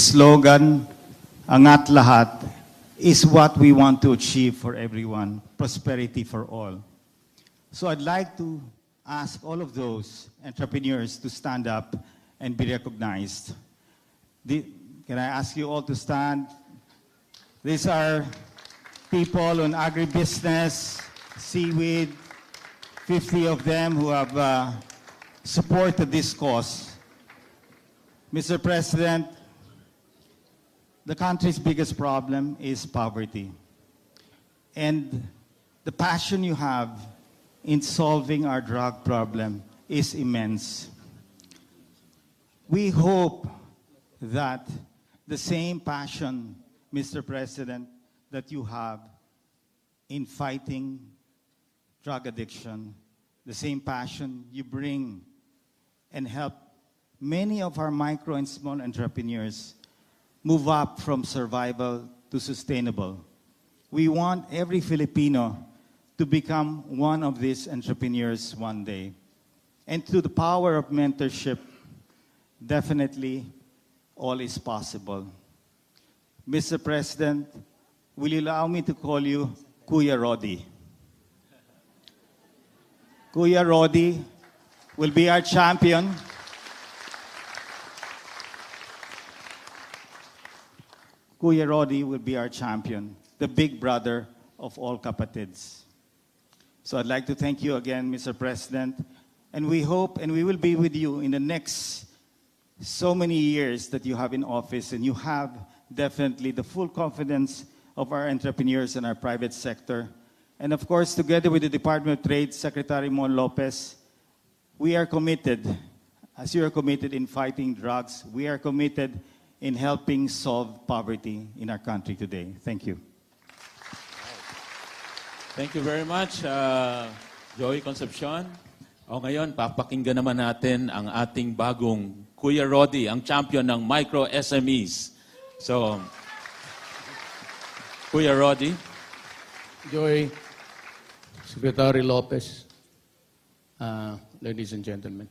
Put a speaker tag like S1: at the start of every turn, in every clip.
S1: slogan, Angat Lahat, is what we want to achieve for everyone, prosperity for all. So I'd like to ask all of those entrepreneurs to stand up and be recognized. Can I ask you all to stand? These are people on agribusiness, seaweed, 50 of them who have supported this cause. Mr. President, the country's biggest problem is poverty. And the passion you have in solving our drug problem is immense. We hope that the same passion, Mr. President, that you have in fighting drug addiction, the same passion you bring and help many of our micro and small entrepreneurs move up from survival to sustainable. We want every Filipino to become one of these entrepreneurs one day. And through the power of mentorship, definitely all is possible. Mr. President, will you allow me to call you Kuya Rodi? Kuya Rodi will be our champion. Kuya Rodi will be our champion, the big brother of all kapatids. So I'd like to thank you again, Mr. President, and we hope and we will be with you in the next so many years that you have in office, and you have definitely the full confidence of our entrepreneurs and our private sector. And of course, together with the Department of Trade, Secretary Mon Lopez, we are committed, as you are committed in fighting drugs, we are committed in helping solve poverty in our country today. Thank you.
S2: Thank you very much, Joey Concepcion. O ngayon, papakinggan naman natin ang ating bagong Kuya Rodi, ang champion ng micro SMEs. So, Kuya Rodi.
S3: Joey, Secretary Lopez, ladies and gentlemen.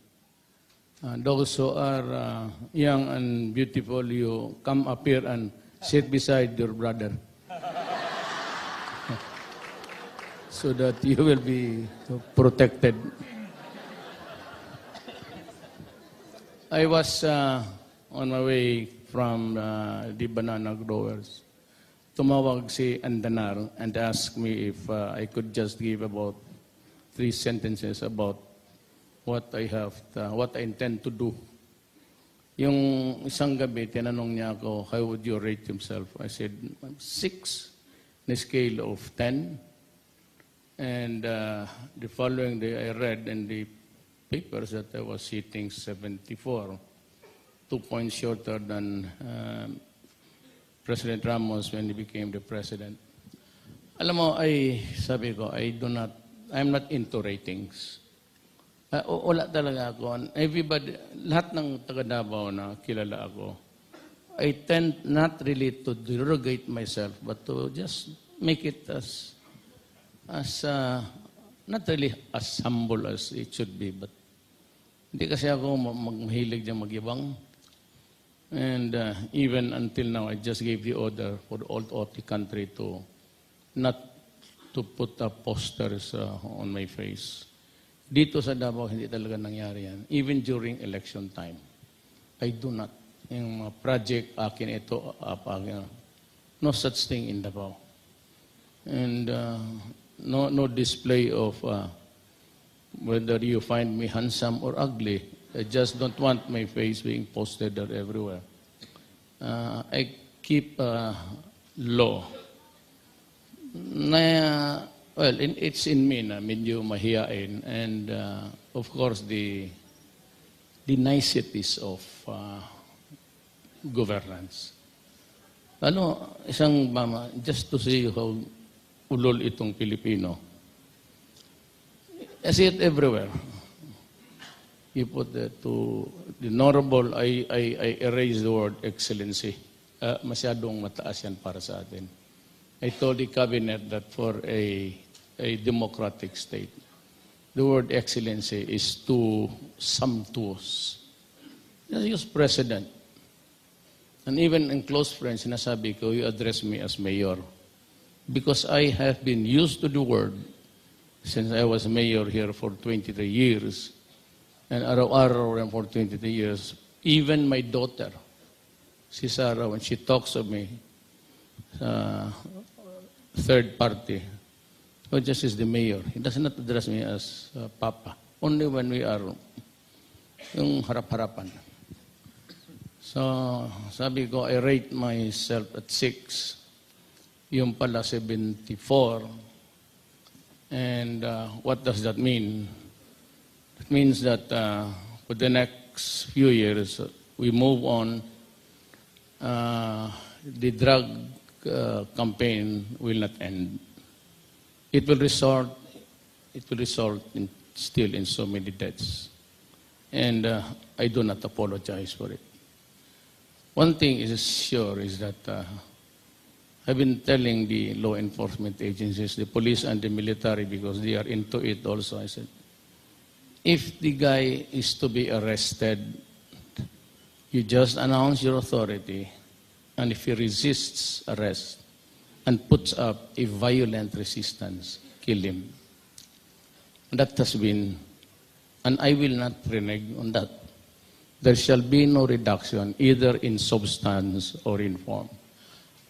S3: Those who are young and beautiful, you come up here and sit beside your brother. So that you will be protected. I was on my way from the banana growers. Tumawag si Andanar and asked me if I could just give about 3 sentences about what I intend to do. Yung isang gabi, tinanong niya ako, how would you rate yourself? I said, 6 in a scale of 10. And the following day, I read in the papers that I was hitting 74, 2 points shorter than President Ramos when he became the president. Alam mo, sabi ko, I'm not into ratings. Wala talaga ako. Everybody, lahat ng taga-Davao na kilala ako, I tend not really to derogate myself, but to just make it as not really as humble as it should be, but hindi kasi ako mahilig diyang magyabang. And even until now, I just gave the order for all of the country to not to put posters on my face. Dito sa Davao, hindi talaga nangyari yan. Even during election time, I do not. Yung project, akin ito, no such thing in Davao. And no display of whether you find me handsome or ugly. I just don't want my face being posted there everywhere. I keep low. Well, it's in me na medyo mahiyain, and of course the niceties of governance. Isang mama, just to see how ulol itong Pilipino. I see it everywhere. You put to the honorable, I erase the word excellency. Masyadong mataas yan para sa atin. I told the cabinet that for a democratic state, the word excellency is too sumptuous. Just use president. And even in close friends, sinasabi ko, you address me as mayor. Because I have been used to the word since I was mayor here for 23 years. And araw-araw rin for 23 years. Even my daughter, si Sarah, when she talks of me, third party, oh, just is the mayor. He does not address me as Papa. Only when we are yung harap-harapan. So, sabi ko, I rate myself at 6. Yung pala 74. And what does that mean? It means that for the next few years, we move on. The drug campaign will not end. It will result in still in so many deaths. And I do not apologize for it. One thing is sure is that I've been telling the law enforcement agencies, the police and the military, because they are into it also, I said, if the guy is to be arrested, you just announce your authority, and if he resists arrest and puts up a violent resistance, kill him. That has been, and I will not renege on that. There shall be no reduction either in substance or in form.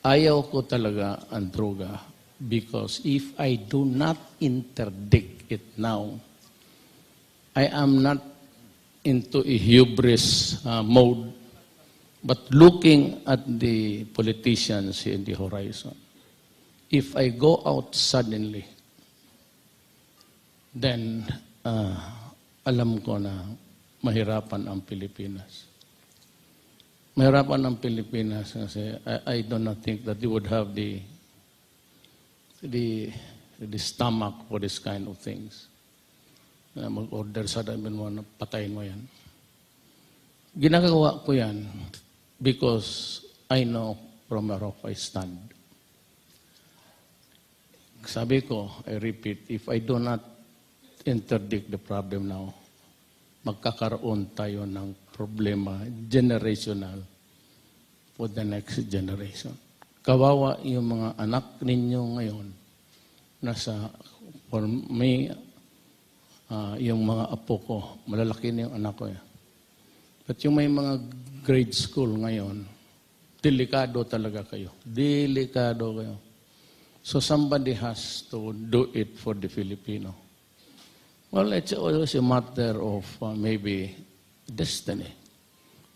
S3: Ayaw ko talaga ang droga because if I do not interdict it now, I am not into a hubris mode, but looking at the politicians in the horizon. If I go out suddenly, then alam ko na mahirapan ang Pilipinas. Mahirapan ang Pilipinas kasi I do not think that they would have the stomach for this kind of things. Mag-order sa dami mo na patayin mo yan. Ginagawa ko yan because I know from where I stand. Sabi ko, I repeat, if I do not interdict the problem now, magkakaroon tayo ng problema generational for the next generation. Kawawa yung mga anak ninyo ngayon nasa, for me, yung mga apo ko, malalaki na yung anak ko. But yung may mga grade school ngayon, delikado talaga kayo. Delikado kayo. So somebody has to do it for the Filipino. Well, it's always a matter of maybe destiny.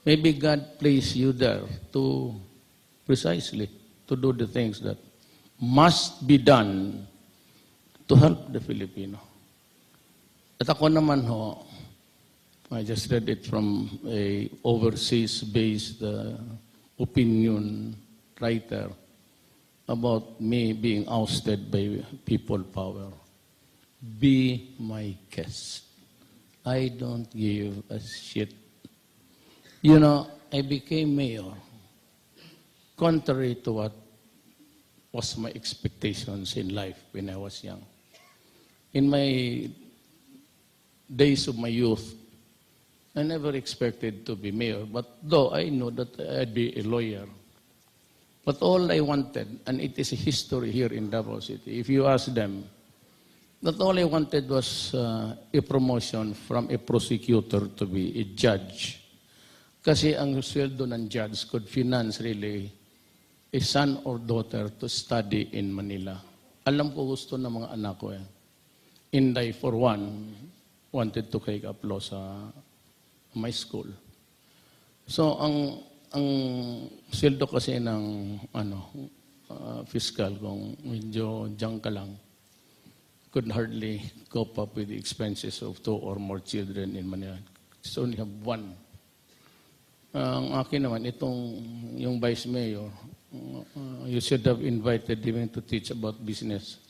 S3: Maybe God placed you there to precisely to do the things that must be done to help the Filipino. At ako naman ho, I just read it from a overseas-based opinion writer about me being ousted by people power. Be my guest. I don't give a shit. You know, I became mayor contrary to what was my expectations in life when I was young. In my days of my youth, I never expected to be mayor, but though I know that I'd be a lawyer. But all I wanted, and it is a history here in Davao City, if you ask them, that all I wanted was a promotion from a prosecutor to be a judge. Kasi ang sweldo ng judge could finance really a son or daughter to study in Manila. Alam ko gusto ng mga anak ko. Inday, for one, wanted to take up law sa my school. So, ang sweldo kasi ng fiscal, kung medyo diyan ka lang, could hardly cope up with the expenses of 2 or more children in Manila. So only have one. Ang akin naman, yung vice mayor, you should have invited him to teach about business.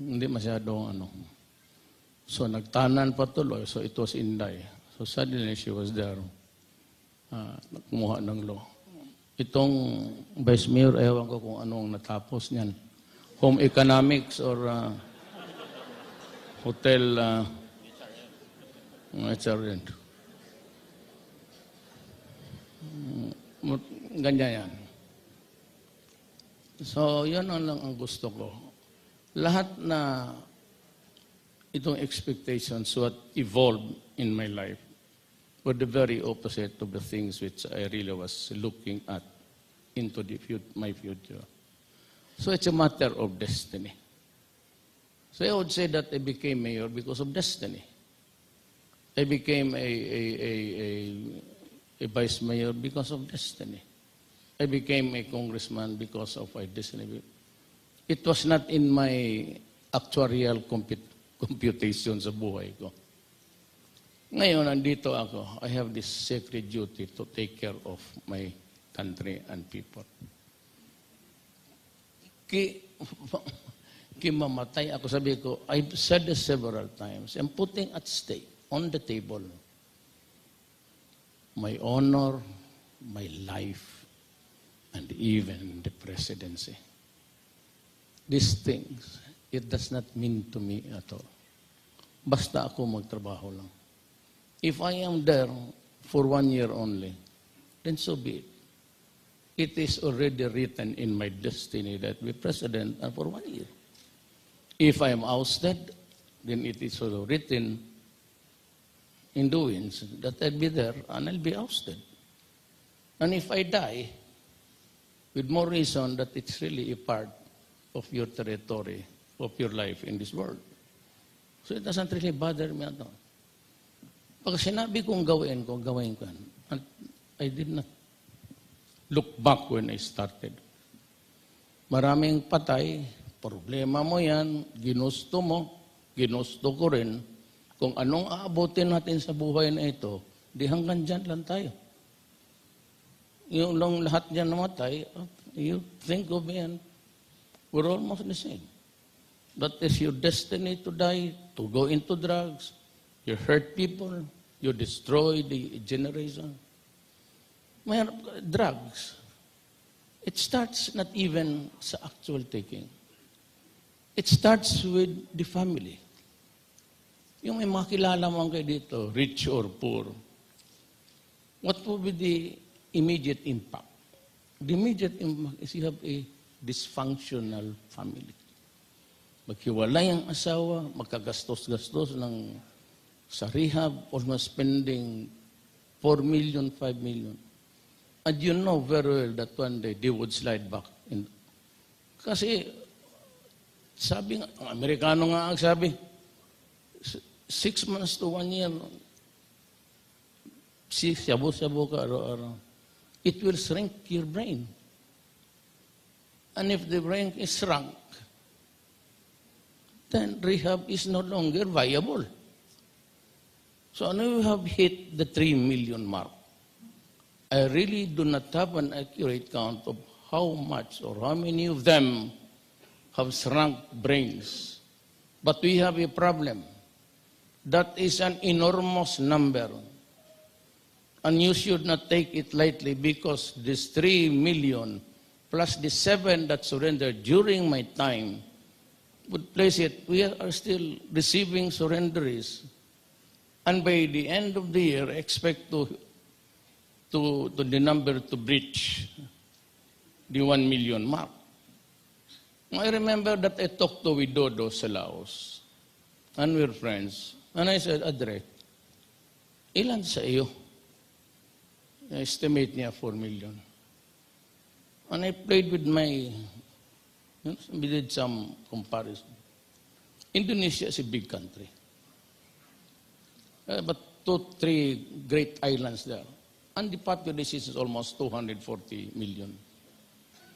S3: Hindi masyadong So nagtanan pa tuloy, so it was Inday. So suddenly she was there, kumuha ng law. Itong vice mayor, ewan ko kung anong natapos niyan. Home economics or hotel HRN. Ganyan yan. So, yun ang lang ang gusto ko. Lahat na itong expectations what evolved in my life were the very opposite of the things which I really was looking at into my future. So it's a matter of destiny. So I would say that I became mayor because of destiny. I became a vice mayor because of destiny. I became a congressman because of my destiny. It was not in my actuarial computation sa buhay ko. Ngayon, nandito ako. I have this sacred duty to take care of my country and people. Kimamatay ako, sabi ko, I've said this several times, I'm putting at stake, on the table, my honor, my life, and even the presidency. These things, it does not mean to me at all. Basta ako magtrabaho lang. If I am there for 1 year only, then so be it. It is already written in my destiny that be president and for 1 year. If I am ousted, then it is also written in doings that I'll be there and I'll be ousted. And if I die, with more reason that it's really a part of your territory, of your life in this world. So it doesn't really bother me at all. Pag sinabi kong gawin ko. And I did not look back when I started. Maraming patay, problema mo yan, ginusto mo, ginusto ko rin. Kung anong aabutin natin sa buhay na ito, di hanggang dyan lang tayo. Yung lang lahat dyan namatay, you think of me and we're almost the same. That is your destiny to die, to go into drugs, you hurt people, you destroy the generation. May drugs. It starts not even sa actual taking. It starts with the family. Yung may makilala mo kayo dito, rich or poor, what will be the immediate impact? The immediate impact is you have a dysfunctional family. Maghiwalay ang asawa, magkagastos-gastos sa rehab, almost spending 4 million, 5 million. And you know very well that one day they would slide back. Kasi, sabi nga, ang Amerikano nga ang sabi, 6 months to 1 year, sabo-sabo ka araw-araw. It will shrink your brain. And if the brain is shrunk, then rehab is no longer viable. So now we have hit the 3 million mark. I really do not have an accurate count of how much or how many of them have shrunk brains. But we have a problem. That is an enormous number. And you should not take it lightly because this 3 million plus the 7 that surrendered during my time would place it, we are still receiving surrenderies. And by the end of the year, expect to the number to breach the 1 million mark. I remember that I talked to Widodo sa Laos, and we're friends. And I said, Adre, ilan sa iyo? Estimate niya 4 million. And I played with we did some comparison. Indonesia is a big country. But 2-3 great islands there. And the population is almost 240 million.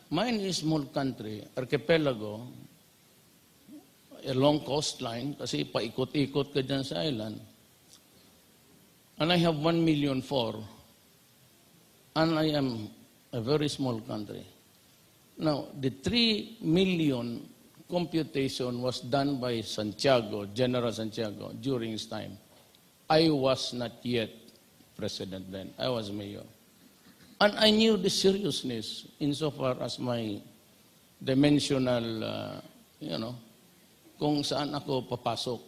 S3: Mine is a small country, archipelago, a long coastline, kasi paikot-ikot ka dyan sa island. And I have 1 million for, and I am a very small country. Now, the 3 million computation was done by Santiago, General Santiago, during his time. I was not yet president then. I was mayor. And I knew the seriousness insofar as my dimensional, kung saan ako papasok.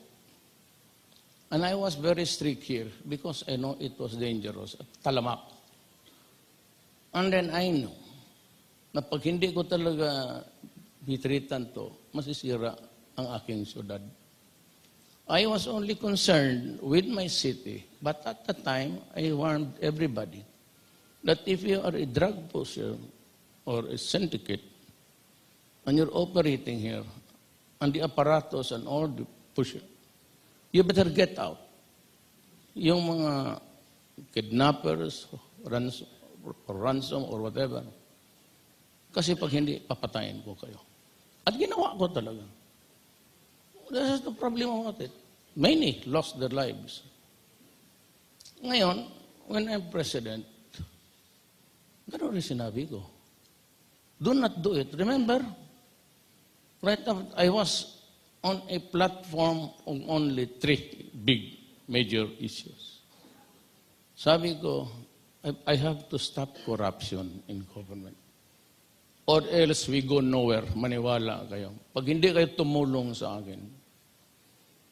S3: And I was very strict here because I know it was dangerous. Talamak. And then I know na pag hindi ko talaga bitreatan to, masisira ang aking syudad. I was only concerned with my city, but at the time, I warned everybody that if you are a drug pusher or a syndicate, and you're operating here, and the apparatus and all the pusher, you better get out. Yung mga kidnappers, ransom or whatever, kasi pag hindi, papatayin ko kayo. At ginawa ko talaga. This is the problem about it. Many lost their lives. Ngayon, when I'm president, gano'n rin sinabi ko. Do not do it. Remember, right now, I was on a platform of only 3 big major issues. Sabi ko, I have to stop corruption in government. Or else we go nowhere. Maniwala kayo. Pag hindi kayo tumulong sa akin,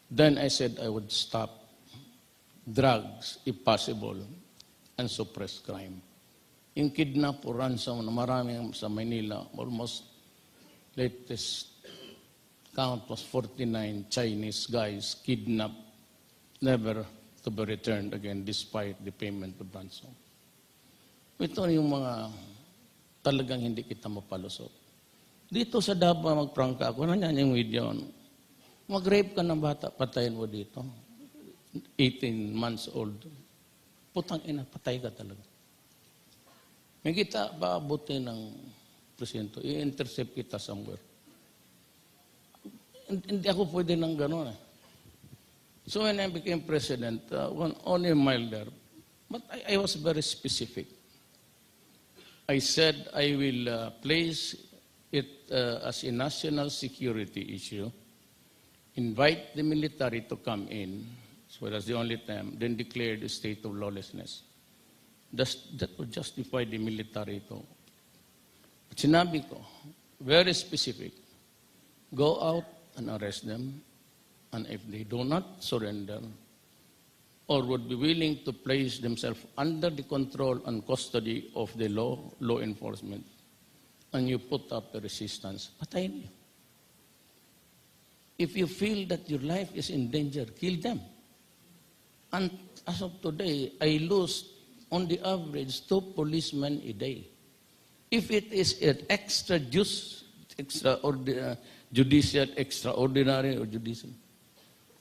S3: then I said I would stop drugs, if possible, and suppress crime. Yung kidnap o ransom na maraming sa Manila, almost latest count was 49 Chinese guys kidnapped, never to be returned again despite the payment of ransom. Ito yung mga talagang hindi kita mapalusot. Dito sa Davao, magprangka ako, nanyan yung video. Mag-rape ka ng bata, patayin mo dito. 18 months old. Putang ina, patay ka talaga. May kita paabuti ng presidente, i-intercept kita somewhere. Hindi ako pwede ng gano'n eh. So when I became president, only milder, but I was very specific. I said I will place it as a national security issue, invite the military to come in, so that's the only time, then declare the state of lawlessness. That would justify the military to. But sinabi ko, very specific, go out and arrest them, and if they do not surrender, or would be willing to place themselves under the control and custody of the law enforcement, and you put up the resistance, patayin niyo. If you feel that your life is in danger, kill them. And as of today, I lose on the average 2 policemen a day. If it is an extraordinary or judicial,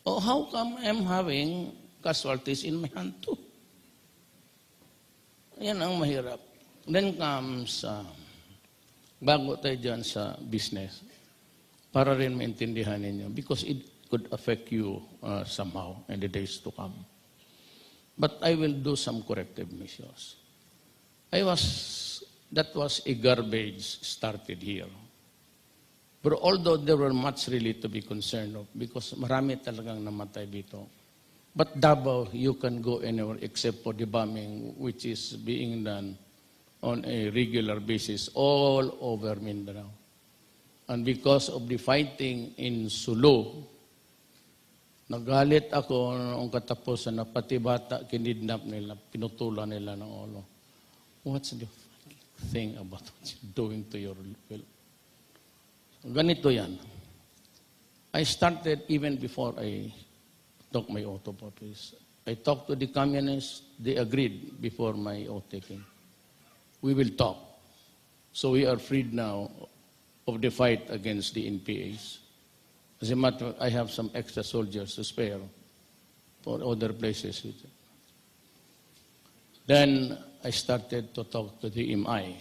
S3: oh, how come I'm having casualties in my hand too? Yan ang mahirap. Then comes, bago tayo dyan sa business, para rin maintindihan ninyo, because it could affect you somehow in the days to come. But I will do some corrective measures. That was a garbage started here. But although there were much really to be concerned of, because marami talagang namatay dito. But Davao, you can go anywhere except for the bombing, which is being done on a regular basis all over Mindanao. And because of the fighting in Sulu, nagalit ako noong katapusan na pati bata kinidnap nila, pinutulan nila ng ulo. What's the thing about what you're doing to your will? So, ganito yan. I started even before I took my oath of office. I talked to the communists. They agreed before my oath taking. We will talk. So we are freed now of the fight against the NPAs. As a matter of fact, I have some extra soldiers to spare for other places. Then I started to talk to the MI.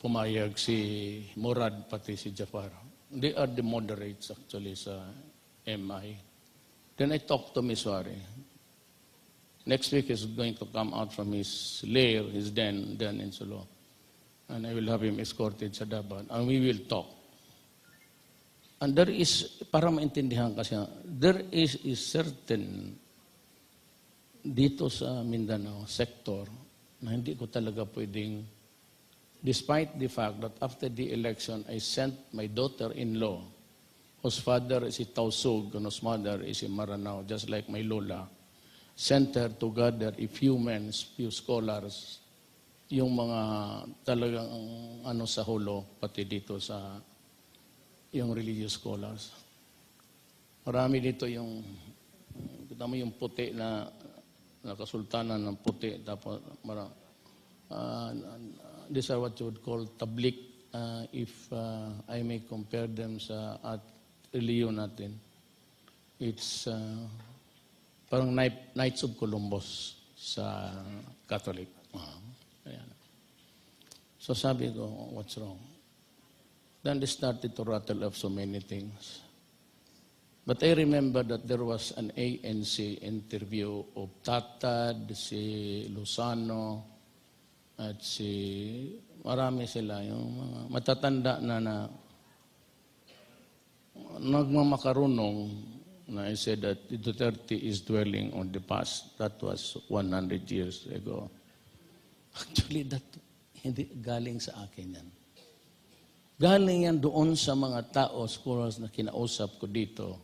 S3: Pumayag si Murad pati si Jafar. They are the moderates actually sa MI. Then I talked to Miswari. Next week he's going to come out from his lair, his den in Sulu. And I will have him escorted sa Daban. And we will talk. And there is, para maintindihan kasi, there is a certain dito sa Mindanao sector na hindi ko talaga pwedeng, despite the fact that after the election, I sent my daughter-in-law, whose father is a Tausug and whose mother is a Maranao, just like my Lola, sent her to gather a few men, few scholars, yung mga talagang ano sa hulo, pati dito sa yung religious scholars. Marami dito yung, kita mo yung puti na kasultanan ng puti, tapos these are what you would call tablik, if I may compare them sa at reliyon natin. It's parang Knights of Columbus sa Catholic. Ayan. So sabi ko, what's wrong? Then they started to rattle off so many things. But I remember that there was an ANC interview of Tatad, si Lozano, at marami sila, yung mga matatanda na nagmamakarunong na I said that Duterte is dwelling on the past. That was 100 years ago. Actually, that hindi galing sa akin yan. Galing yan doon sa mga tao, scholars na kinausap ko dito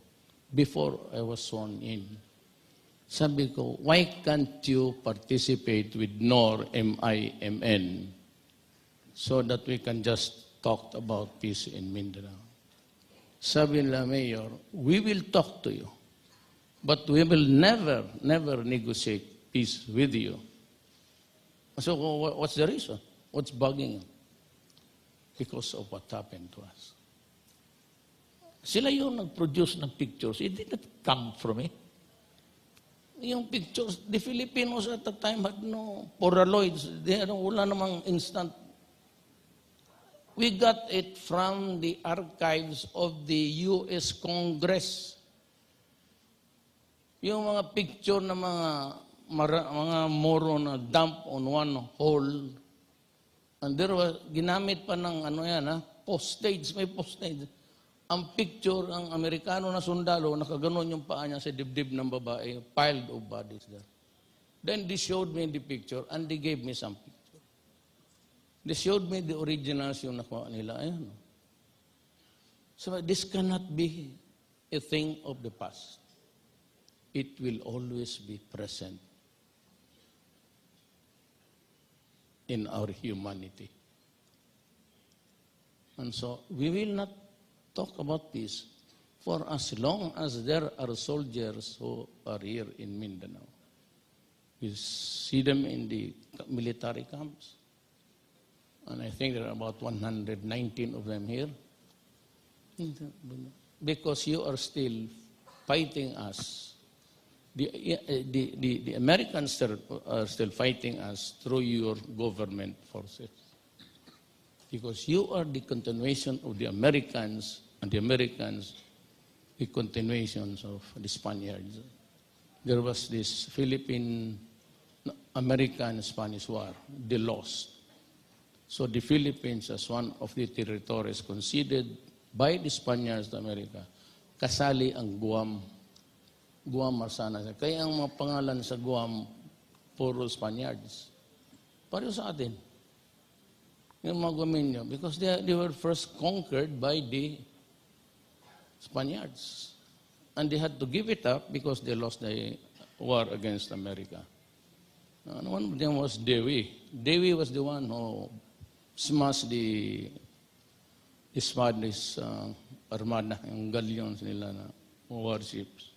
S3: before I was sworn in. Sabi ko, why can't you participate with NOR, MIMN, so that we can just talk about peace in Mindanao? Sabi nila, Mayor, we will talk to you, but we will never negotiate peace with you. So what's the reason? What's bugging you? Because of what happened to us. Sila yung nag-produce ng pictures. It did not come from me. Yung pictures, the Filipinos at the time had no Polaroids. Wala namang instant. We got it from the archives of the U.S. Congress. Yung mga picture na mga moro na dump on one hole. And there was, ginamit pa ng postage, may postage. Ang picture, ang Amerikano na sundalo, nakaganon yung paa niya sa dibdib ng babae, piled of bodies there. Then they showed me the picture and they gave me some picture. They showed me the originals yung nakuha nila. Ayan. So this cannot be a thing of the past. It will always be present in our humanity. And so we will not talk about peace for as long as there are soldiers who are here in Mindanao. We see them in the military camps. And I think there are about 119 of them here. Because you are still fighting us. The Americans are still fighting us through your government forces. Because you are the continuation of the Americans, and the Americans, the continuations of the Spaniards. There was this Philippine-American-Spanish war. They lost. So the Philippines, as one of the territories conceded by the Spaniards to America, kasali ang Guam. Guam Marsana. Kaya ang mga pangalan sa Guam, puro Spaniards. Pareho sa atin. Yung mga Guaminyo. Because they were first conquered by the Spaniards. And they had to give it up because they lost the war against America. One of them was Dewey. Dewey was the one who smashed the Spanish armada, yung galleons nila na warships.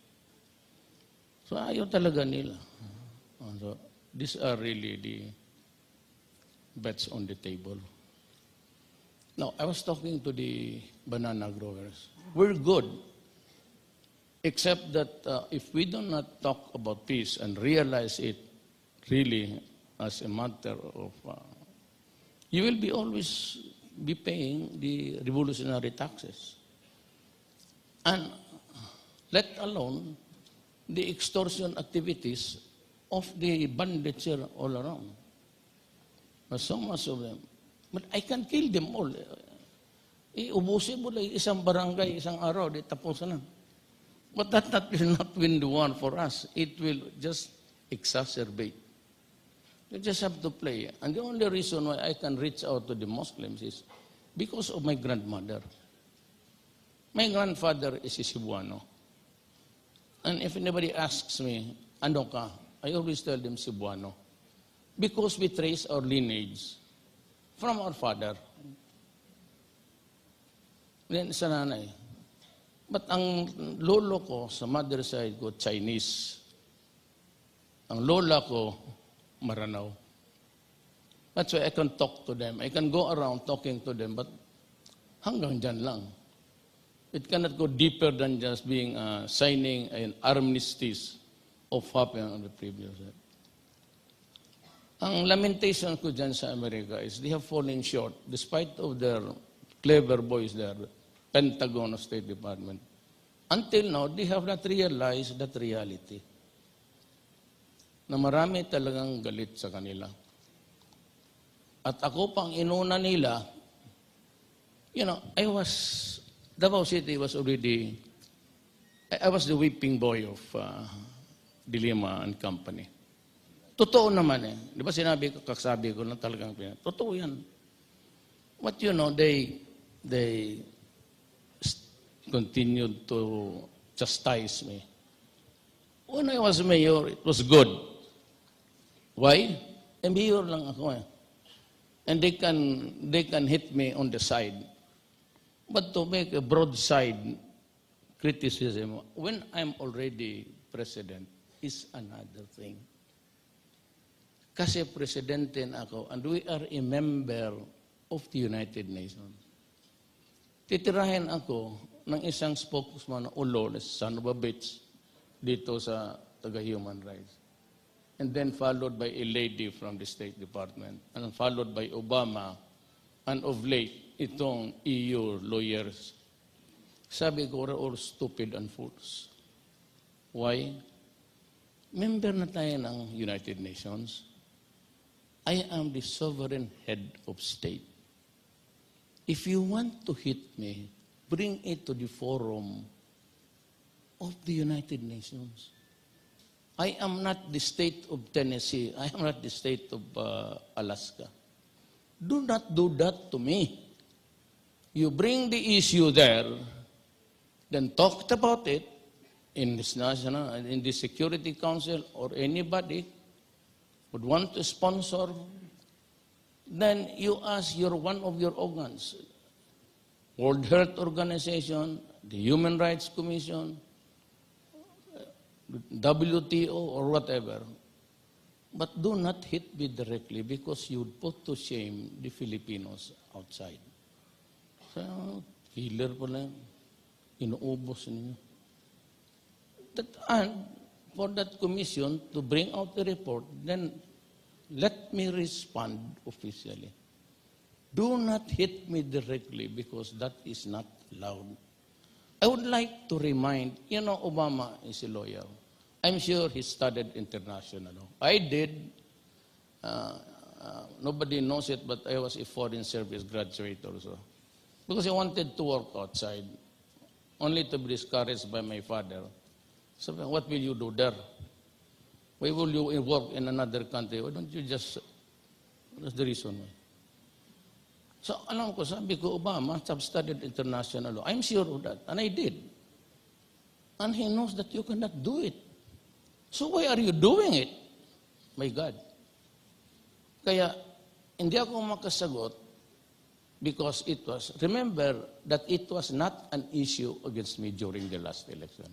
S3: So ayaw talaga nila. So these are really the bets on the table. Now, I was talking to the banana growers. We're good, except that if we do not talk about peace and realize it really as a matter of, you will be always be paying the revolutionary taxes. And let alone the extortion activities of the bandits here all around. There's so much of them. But I can kill them all. Ubusin mo lang isang barangay, isang araw, di tapos na. But that will not win the war for us. It will just exacerbate. You just have to play. And the only reason why I can reach out to the Muslims is because of my grandmother. My grandfather is a Cebuano. And if anybody asks me, ano ka? I always tell them Cebuano. because we trace our lineage from our father. Then sa nanay. But ang lolo ko, sa mother side ko, Chinese. Ang lola ko, Maranao. That's why I can talk to them. I can go around talking to them, but hanggang dyan lang. It cannot go deeper than just being signing an armistice of happened on the previous year. Ang lamentation ko dyan sa Amerika is they have fallen short, despite of their clever boys there, Pentagon of State Department. Until now, they have not realized that reality. Na marami talagang galit sa kanila. At ako pang inuna nila, Davao City was already, I was the whipping boy of Dilima and Company. Totoo naman eh. Di ba kasabi ko na talagang totoo yan. But they continued to chastise me. When I was mayor, it was good. Why? Mayor lang ako eh. And they can hit me on the side. But to make a broadside criticism, when I'm already president, is another thing. Kasi presidente na ako, and we are a member of the United Nations. Titirahin ako ng isang spokesman na ulo, son of a bitch, dito sa taga-human rights. And then followed by a lady from the State Department, and followed by Obama, and of late, itong EU lawyers. Sabi ko, we're all stupid and fools. Why? Member na tayo ng United Nations. I am the sovereign head of state. If you want to hit me, bring it to the forum of the United Nations. I am not the state of Tennessee. I am not the state of Alaska. Do not do that to me. You bring the issue there, then talk about it in this national, in the Security Council, or anybody would want to sponsor, then you ask one of your organs, World Health Organization, the Human Rights Commission, WTO, or whatever. But do not hit me directly because you would put to shame the Filipinos outside. So, healer pala, inuubos ninyo. And for that commission to bring out the report, then let me respond officially. Do not hit me directly because that is not allowed. I would like to remind, Obama is a lawyer. I'm sure he studied international law. I did. Nobody knows it, but I was a foreign service graduate also. Because I wanted to work outside, only to be discouraged by my father. So what will you do there? Why will you work in another country? Why don't you just, that's the reason why. So alam ko, sabi ko, Obama, I've studied international law. I'm sure of that, and I did. And he knows that you cannot do it. So why are you doing it? My God. Kaya, hindi ako makasagot because remember that it was not an issue against me during the last election.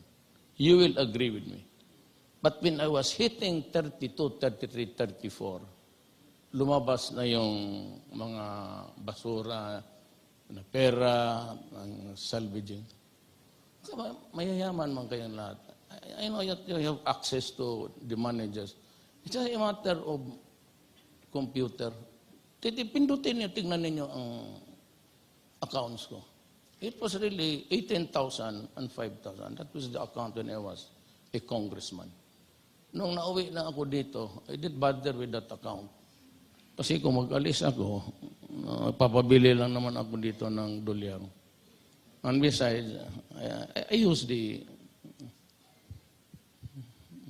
S3: You will agree with me. But when I was hitting 32, 33, 34, lumabas na yung mga basura, na pera, ng salvaging. Mayayaman man kayong lahat. I know that you have access to the managers. It's just a matter of computer. Pindutin niyo, tingnan ninyo ang accounts ko. It was really 18,000 and 5,000. That was the account when I was a congressman. Nung nauwi na ako dito, I did bother with that account. Kasi kung mag-alis ako, papabili lang naman ako dito ng dolyar. And besides, I use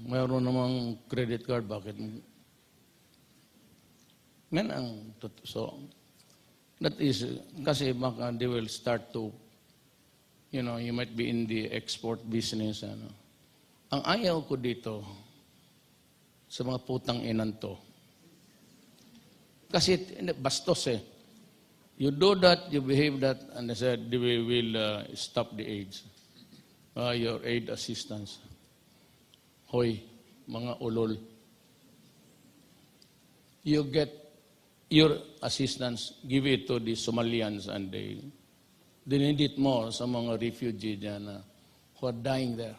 S3: mayroon namang credit card, bakit? So, that is, kasi baka they will start to, you might be in the export business. Ang ayaw ko dito, sa mga putang inan to, Kasi bastos eh. You do that, you behave that, and they said, we will stop the AIDS. Your aid assistance. Hoy, mga ulol. You get your assistance, give it to the Somalians, and they need it more sa mga refugees dyan who are dying there.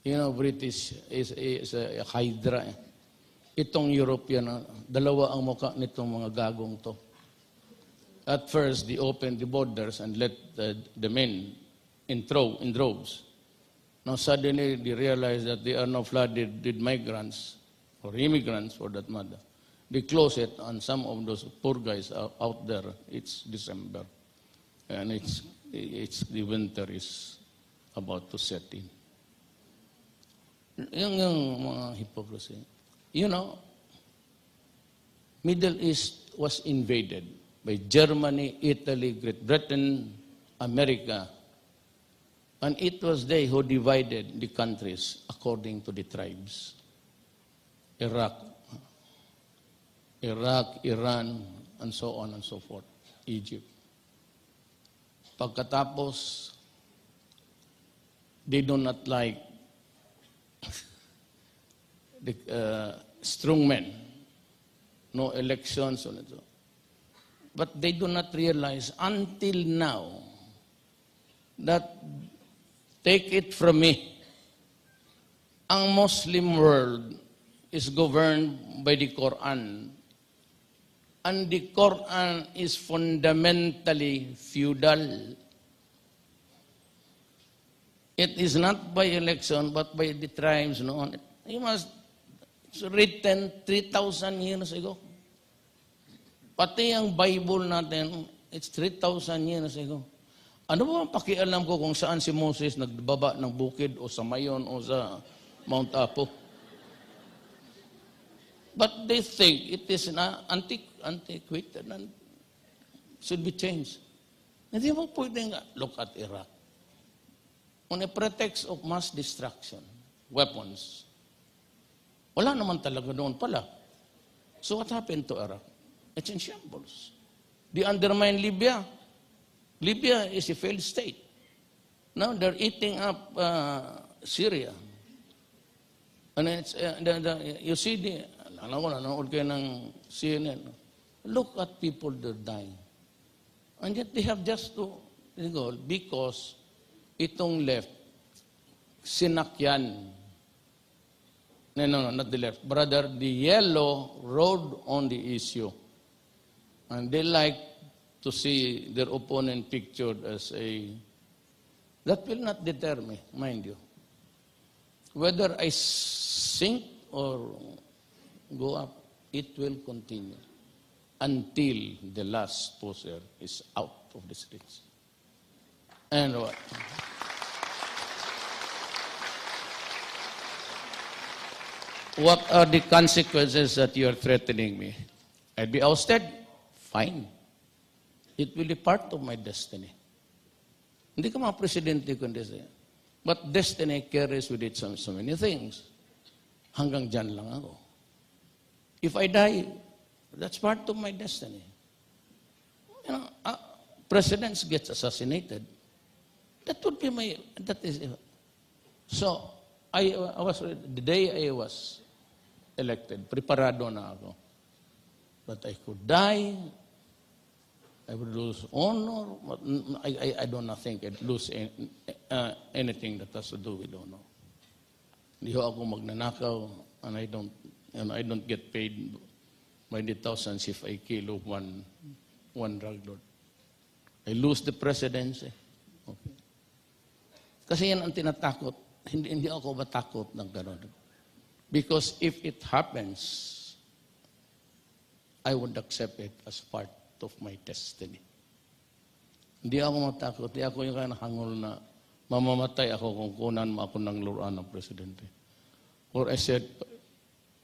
S3: You know, British is a hydra. Itong European, dalawa ang mukha nitong mga gagong to. At first, they opened the borders and let the men in droves. Now suddenly, they realize that they are now flooded with migrants, or immigrants for that matter. They close it, and some of those poor guys are out there. It's December, and the winter is about to set in. Yung mga hypocrisy. You know, Middle East was invaded by Germany, Italy, Great Britain, America. And it was they who divided the countries according to the tribes. Iraq, Iran, and so on and so forth. Egypt. Pagkatapos, they do not like the strong men. No elections. So. But they do not realize until now that, take it from me, ang Muslim world is governed by the Quran. And the Quran is fundamentally feudal. It is not by election, but by the tribes. No? It's written 3,000 years ago. Pati ang Bible natin, it's 3,000 years ago. Ano ba ang pakialam ko kung saan si Moses nagbaba ng bukid o sa Mayon o sa Mount Apo? But they think it is antiquated and should be changed. Hindi mo pwedeng look at Iraq. On a pretext of mass destruction, weapons. Wala naman talaga doon pala. So what happened to Iraq? It's in shambles. They undermine Libya. Libya is a failed state. Now they're eating up Syria. And it's, you see, nanood kayo ng CNN. Look at people that are dying. And yet they have just to go because itong left, sinakyan. No, not the left. Brother, the yellow rode on the issue. And they like to see their opponent pictured as a... That will not deter me, mind you. Whether I sink or go up, it will continue until the last poser is out of the streets. And what? What are the consequences that you are threatening me? I'll be ousted? Fine. It will be part of my destiny. Hindi ka mga presidente kundi siya. But destiny carries with it so many things. Hanggang dyan lang ako. If I die, that's part of my destiny. You know, presidents get assassinated. That would be my, that is, so, the day I was elected, preparado na ako. But I could die, I would lose honor. I do not think I'd lose anything that has to do with honor. Hindi ho ako magnanakaw, and I don't get paid by the thousands if I kill one drug lord. I lose the presidency. Okay. Kasi yan ang tinatakot. Hindi ako matakot ng gano'n. Because if it happens, I would accept it as part of my destiny. Hindi ako matakot. Hindi ako yung nakangol na mamamatay ako kung kunan mo ako ng luran ng presidente. Or I said,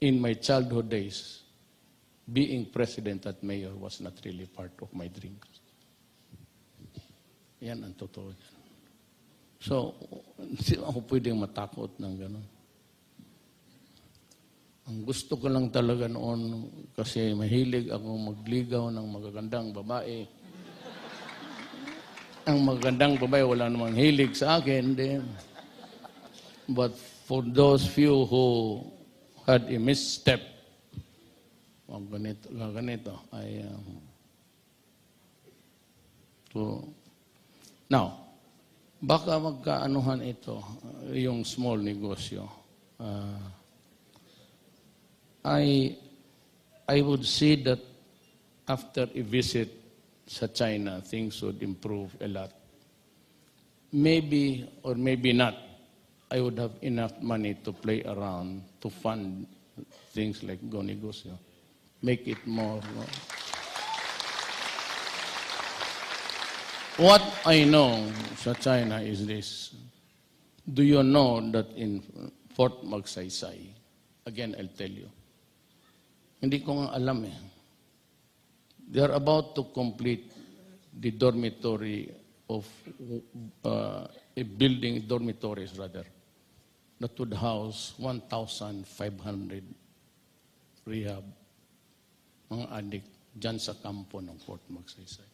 S3: in my childhood days, being president at mayor was not really part of my dreams. Yan ang totoo. So, hindi ako pwedeng matakot ng gano'n. Ang gusto ko lang talaga noon, kasi mahilig ako magligaw ng magagandang babae. Ang magagandang babae, wala namang hilig sa akin. Then, but for those few who had a misstep, ganito, now, baka magkaanuhan ito, yung small negosyo. I would say that after a visit sa China, things would improve a lot. Maybe or maybe not, I would have enough money to play around to fund things like go negosyo. Make it more. What I know sa China is this. Do you know that in Fort Magsaysay, again, I'll tell you, hindi ko nga alam eh. They are about to complete the dormitory of a building, dormitories rather, that would house 1,500 rehab, mga adik, dyan sa kampo ng Fort Magsaysay.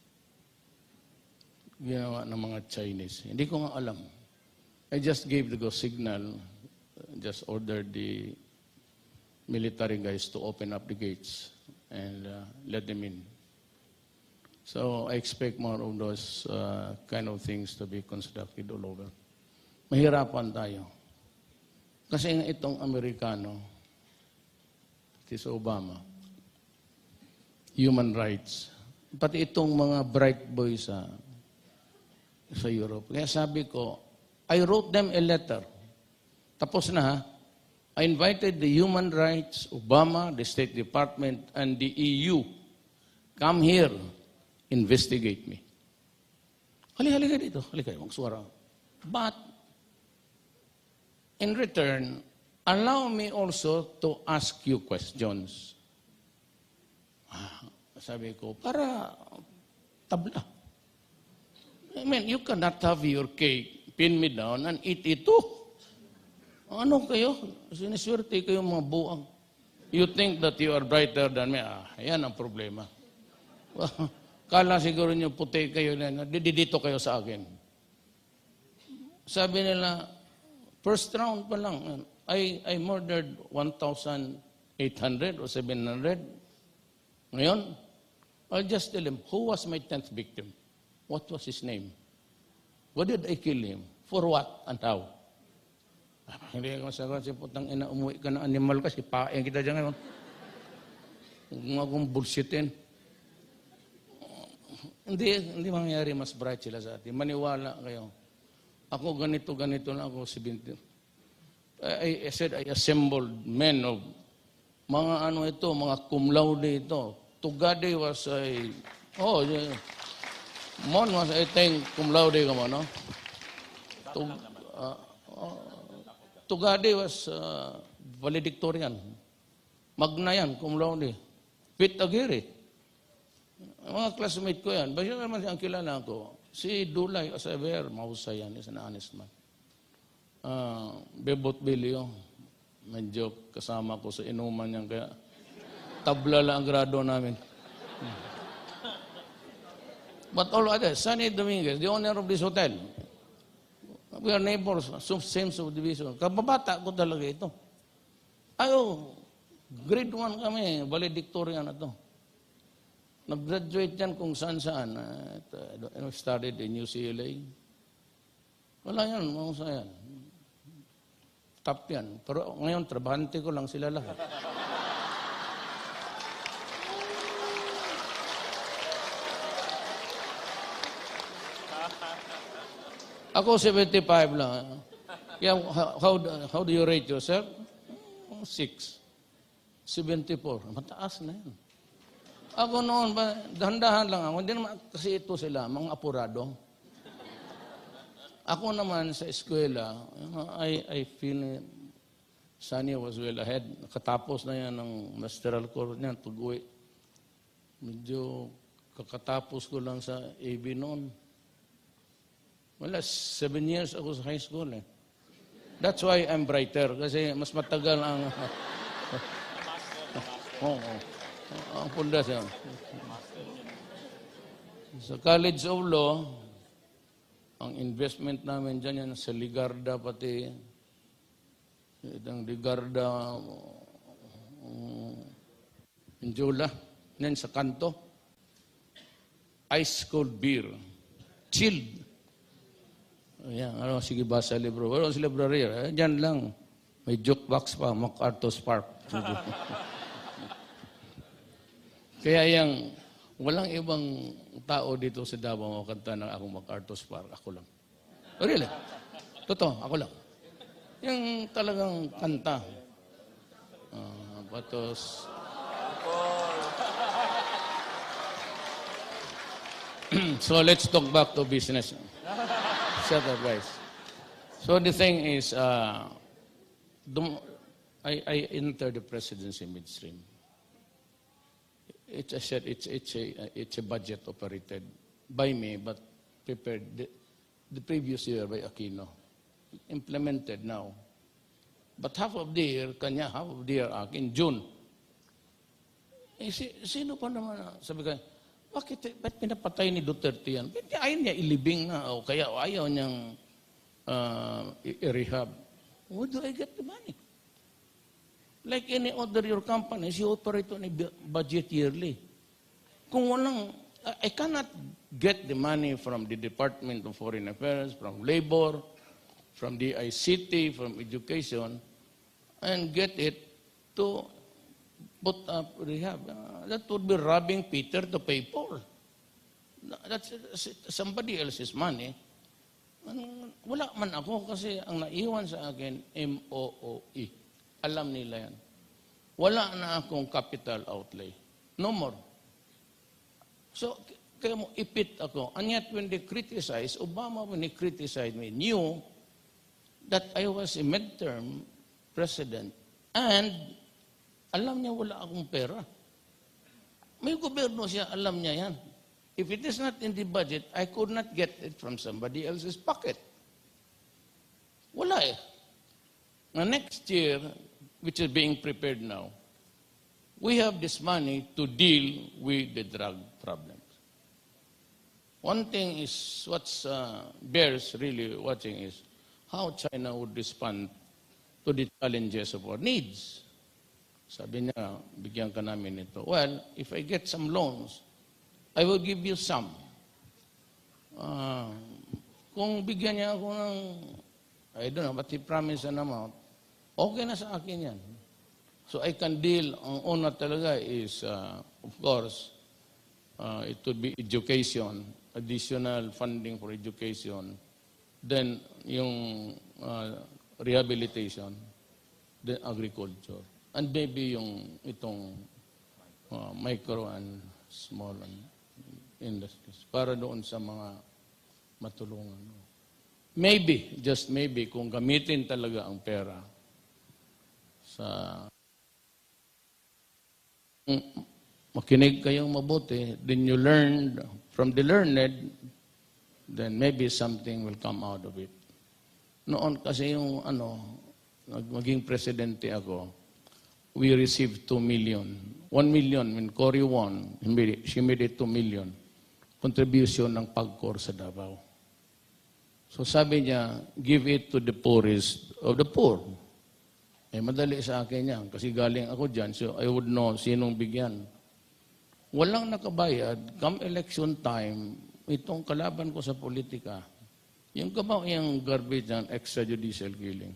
S3: Ginawa ng mga Chinese. Hindi ko nga alam. I just gave the go signal, just ordered the military guys to open up the gates and let them in. So I expect more of those kind of things to be constructed all over. Mahirapan tayo. Kasi nga itong Amerikano, si Obama, human rights, pati itong mga bright boys sa Europe. Kaya sabi ko, I wrote them a letter. Tapos na ha. I invited the human rights, Obama, the State Department, and the EU. Come here, investigate me. Halika dito. Halika, magsuwara. But, in return, allow me also to ask you questions. Sabi ko, para tabla. I mean, you cannot have your cake, pin me down, and eat it too. Ano kayo? Siniswerte kayo mga buang. You think that you are brighter than me. Yan ang problema. Kala siguro nyo puti kayo na dito kayo sa akin. Sabi nila, first round pa lang, I murdered 1,800 or 700. Ngayon, I'll just tell him, who was my 10th victim? What was his name? What did I kill him? For what and how? Hindi ko masagot, si putang ina, umuwi ka ng animal kasi paeng kita dyan ngayon. Huwag mo akong bullshitin. Hindi mangyayari, mas bright sila sa atin. Maniwala kayo. Ako ganito na ako, 70. I said, I assembled men of mga mga cum laude ito. Tugade was Mon was, I think, cum laude ka mo, no? Tugade was valedictorian. Magna yan, cum laude. Pit Aguirre. Mga classmate ko yan. Basta naman ang kilala ko. Si Dulay Asaver, mahusay yan. Is an honest man. Bebot Bilio. Medyo kasama ko sa inuman yan. Kaya tabla lang ang grado namin. But all others, Sonny Dominguez, the owner of this hotel, we are neighbors, same subdivision. Kababata ko talaga ito. Grade 1 kami, valedictorian na to. Nag-graduate yan kung saan-saan. I studied in UCLA. Wala yan, mahusay yan. Top yan. Pero ngayon, trabahante ko lang sila lahat. Ako 75 lang. Yeah, how do you rate yourself? 6. 74. Mataas na yan. Ako noon, dahan-dahan lang ako. Hindi naman kasi ito sila, mga apurado. Ako naman sa eskwela, I feel Sunny was well ahead. Nakatapos na yan ng masteral course niya, pag-uwi. Medyo kakatapos ko lang sa AB noon. Wala, 7 years ako sa high school eh. That's why I'm brighter, kasi mas matagal ang Oo. Ang pundasyon. Sa College of Law, ang investment namin dyan yan sa Ligarda pati, itang Ligarda, Injula, yan sa kanto. Ice cold beer. Chilled. Ayan, sige ba sa libro? Wala sa library. Diyan lang. May jukebox pa, MacArthur's Park. Kaya yung walang ibang tao dito sa Davao kanta na akong MacArthur's Park. Ako lang. Really? Totoo, ako lang. Yung talagang kanta. Batos. So let's talk back to business. Shut up, guys. So the thing is, I entered the presidency midstream. It's a budget operated by me, but prepared the previous year by Aquino. Implemented now. But half of the year, kanya, half of the year akin, June. Sino pa naman, sabi ko, bakit pinapatay ni Duterte yan? Bakit ayaw niya ilibing na, o kaya ayaw niyang i-rehab? Where do I get the money? Like any other your companies, you operate on a budget yearly. Kung walang, I cannot get the money from the Department of Foreign Affairs, from Labor, from the ICT, from Education, and get it to put up rehab. That would be robbing Peter to pay Paul. That's somebody else's money. Wala man ako kasi ang naiwan sa akin, MOOE. Alam nila yan. Wala na akong capital outlay. No more. So, kaya mo ipit ako. And yet when they criticize, Obama when he criticized me, knew that I was a midterm president and alam niya wala akong pera. May gobyerno siya, alam niya yan. If it is not in the budget, I could not get it from somebody else's pocket. Wala eh. Now next year, which is being prepared now, we have this money to deal with the drug problems. One thing is, what's bears really watching is how China would respond to the challenges of our needs. Sabi niya, bigyan ka namin ito. Well, if I get some loans, I will give you some. Kung bigyan niya ako ng, I don't know, but he promised an amount, okay na sa akin yan. So I can deal, ang una talaga is, of course, it would be education, additional funding for education, then yung rehabilitation, then agriculture. And maybe yung itong micro and small industries para doon sa mga matulungan. Maybe, just maybe, kung gamitin talaga ang pera sa makinig kayong mabuti, then you learn from the learned, then maybe something will come out of it. Noon kasi yung maging presidente ako, we received 2 million. 1 million when Cory won, she made it 2 million. Contribution ng PAGCOR sa Davao. So sabi niya, give it to the poorest of the poor. Madali sa akin yan, kasi galing ako dyan, so I would know sinong bigyan. Walang nakabayad, come election time, itong kalaban ko sa politika, yung garbage yan, extrajudicial killing.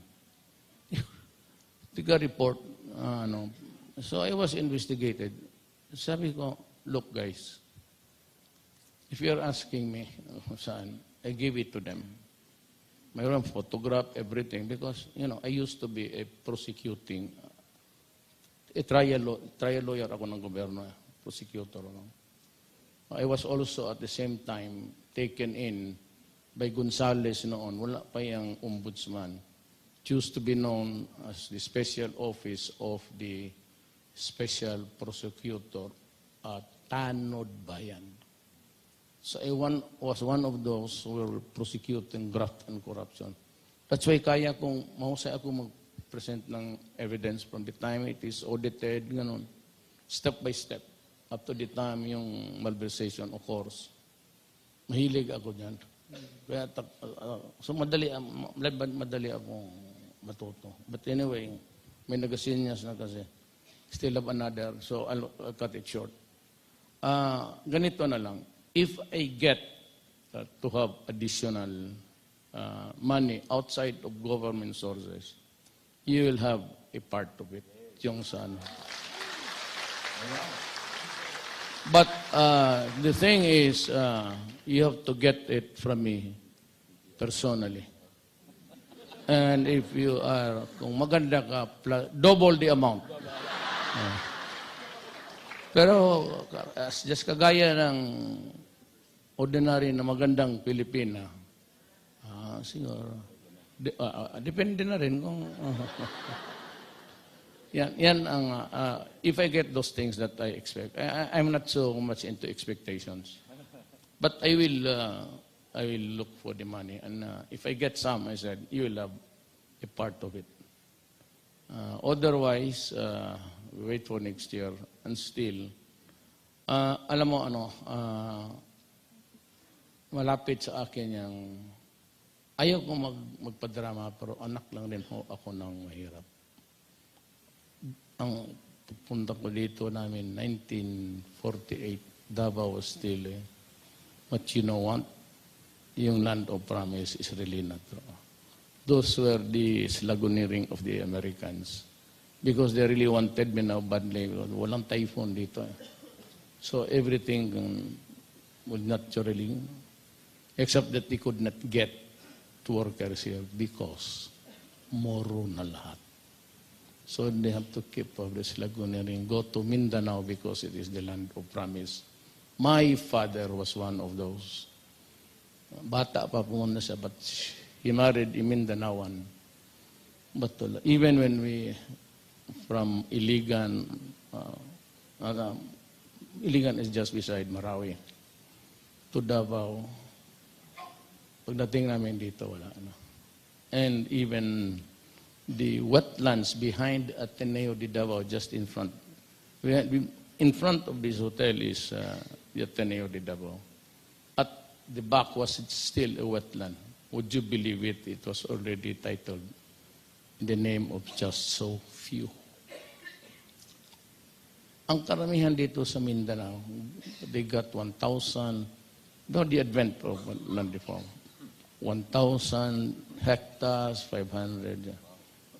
S3: Tiga report, So I was investigated. Sabi ko, look guys, if you're asking me, saan, I give it to them. Mayroon photograph, everything, because, I used to be a prosecuting, a trial lawyer ako ng gobyerno, prosecutor. I was also at the same time taken in by Gonzales noon, wala pa yung ombudsman, choose to be known as the special office of the special prosecutor at Tanod Bayan. So I was one of those who were prosecuting graft and corruption. That's why kaya kong, mahusay ako mag-present ng evidence from the time it is audited, ganun. step by step, up to the time yung malversation occurs. Mahilig ako dyan. Kaya, so madali akong matuto. But anyway, may nagasinyas na kasi. Still have another, so I'll cut it short. Ganito na lang. If I get to have additional money outside of government sources, you will have a part of it. Yung sa ano. But the thing is, you have to get it from me personally. And if you are, kung maganda ka, double the amount. Pero just kagaya ng ordinary na magandang Pilipina, siguro, depende na rin kung... Yan ang, if I get those things that I expect, I'm not so much into expectations. But I will look for the money. And if I get some, I said, you will have a part of it. Otherwise, wait for next year. And still, alam mo malapit sa akin yung, ayaw ko magpadrama, pero anak lang rin ako ng mahirap. Ang punta ko dito namin, 1948, Davao was still, but you know what? Yung land of promise is really not true. Those were the slagoneering of the Americans because they really wanted me now badly. Walang typhoon dito. So everything would naturally, except that they could not get to workers here because moro na lahat. So they have to keep up the slagoneering, go to Mindanao because it is the land of promise. My father was one of those. Bata pa pumunta siya, but he married a Mindanaoan. But even when we, from Iligan, Iligan is just beside Marawi, to Davao, pagdating namin dito, wala na. And even the wetlands behind Ateneo de Davao, just in front. In front of this hotel is the Ateneo de Davao. At the back was still a wetland. Would you believe it? It was already titled in the name of just so few. Ang karamihan dito sa Mindanao, they got 1,000, no, the advent of land reform, 1,000 hectares, 500.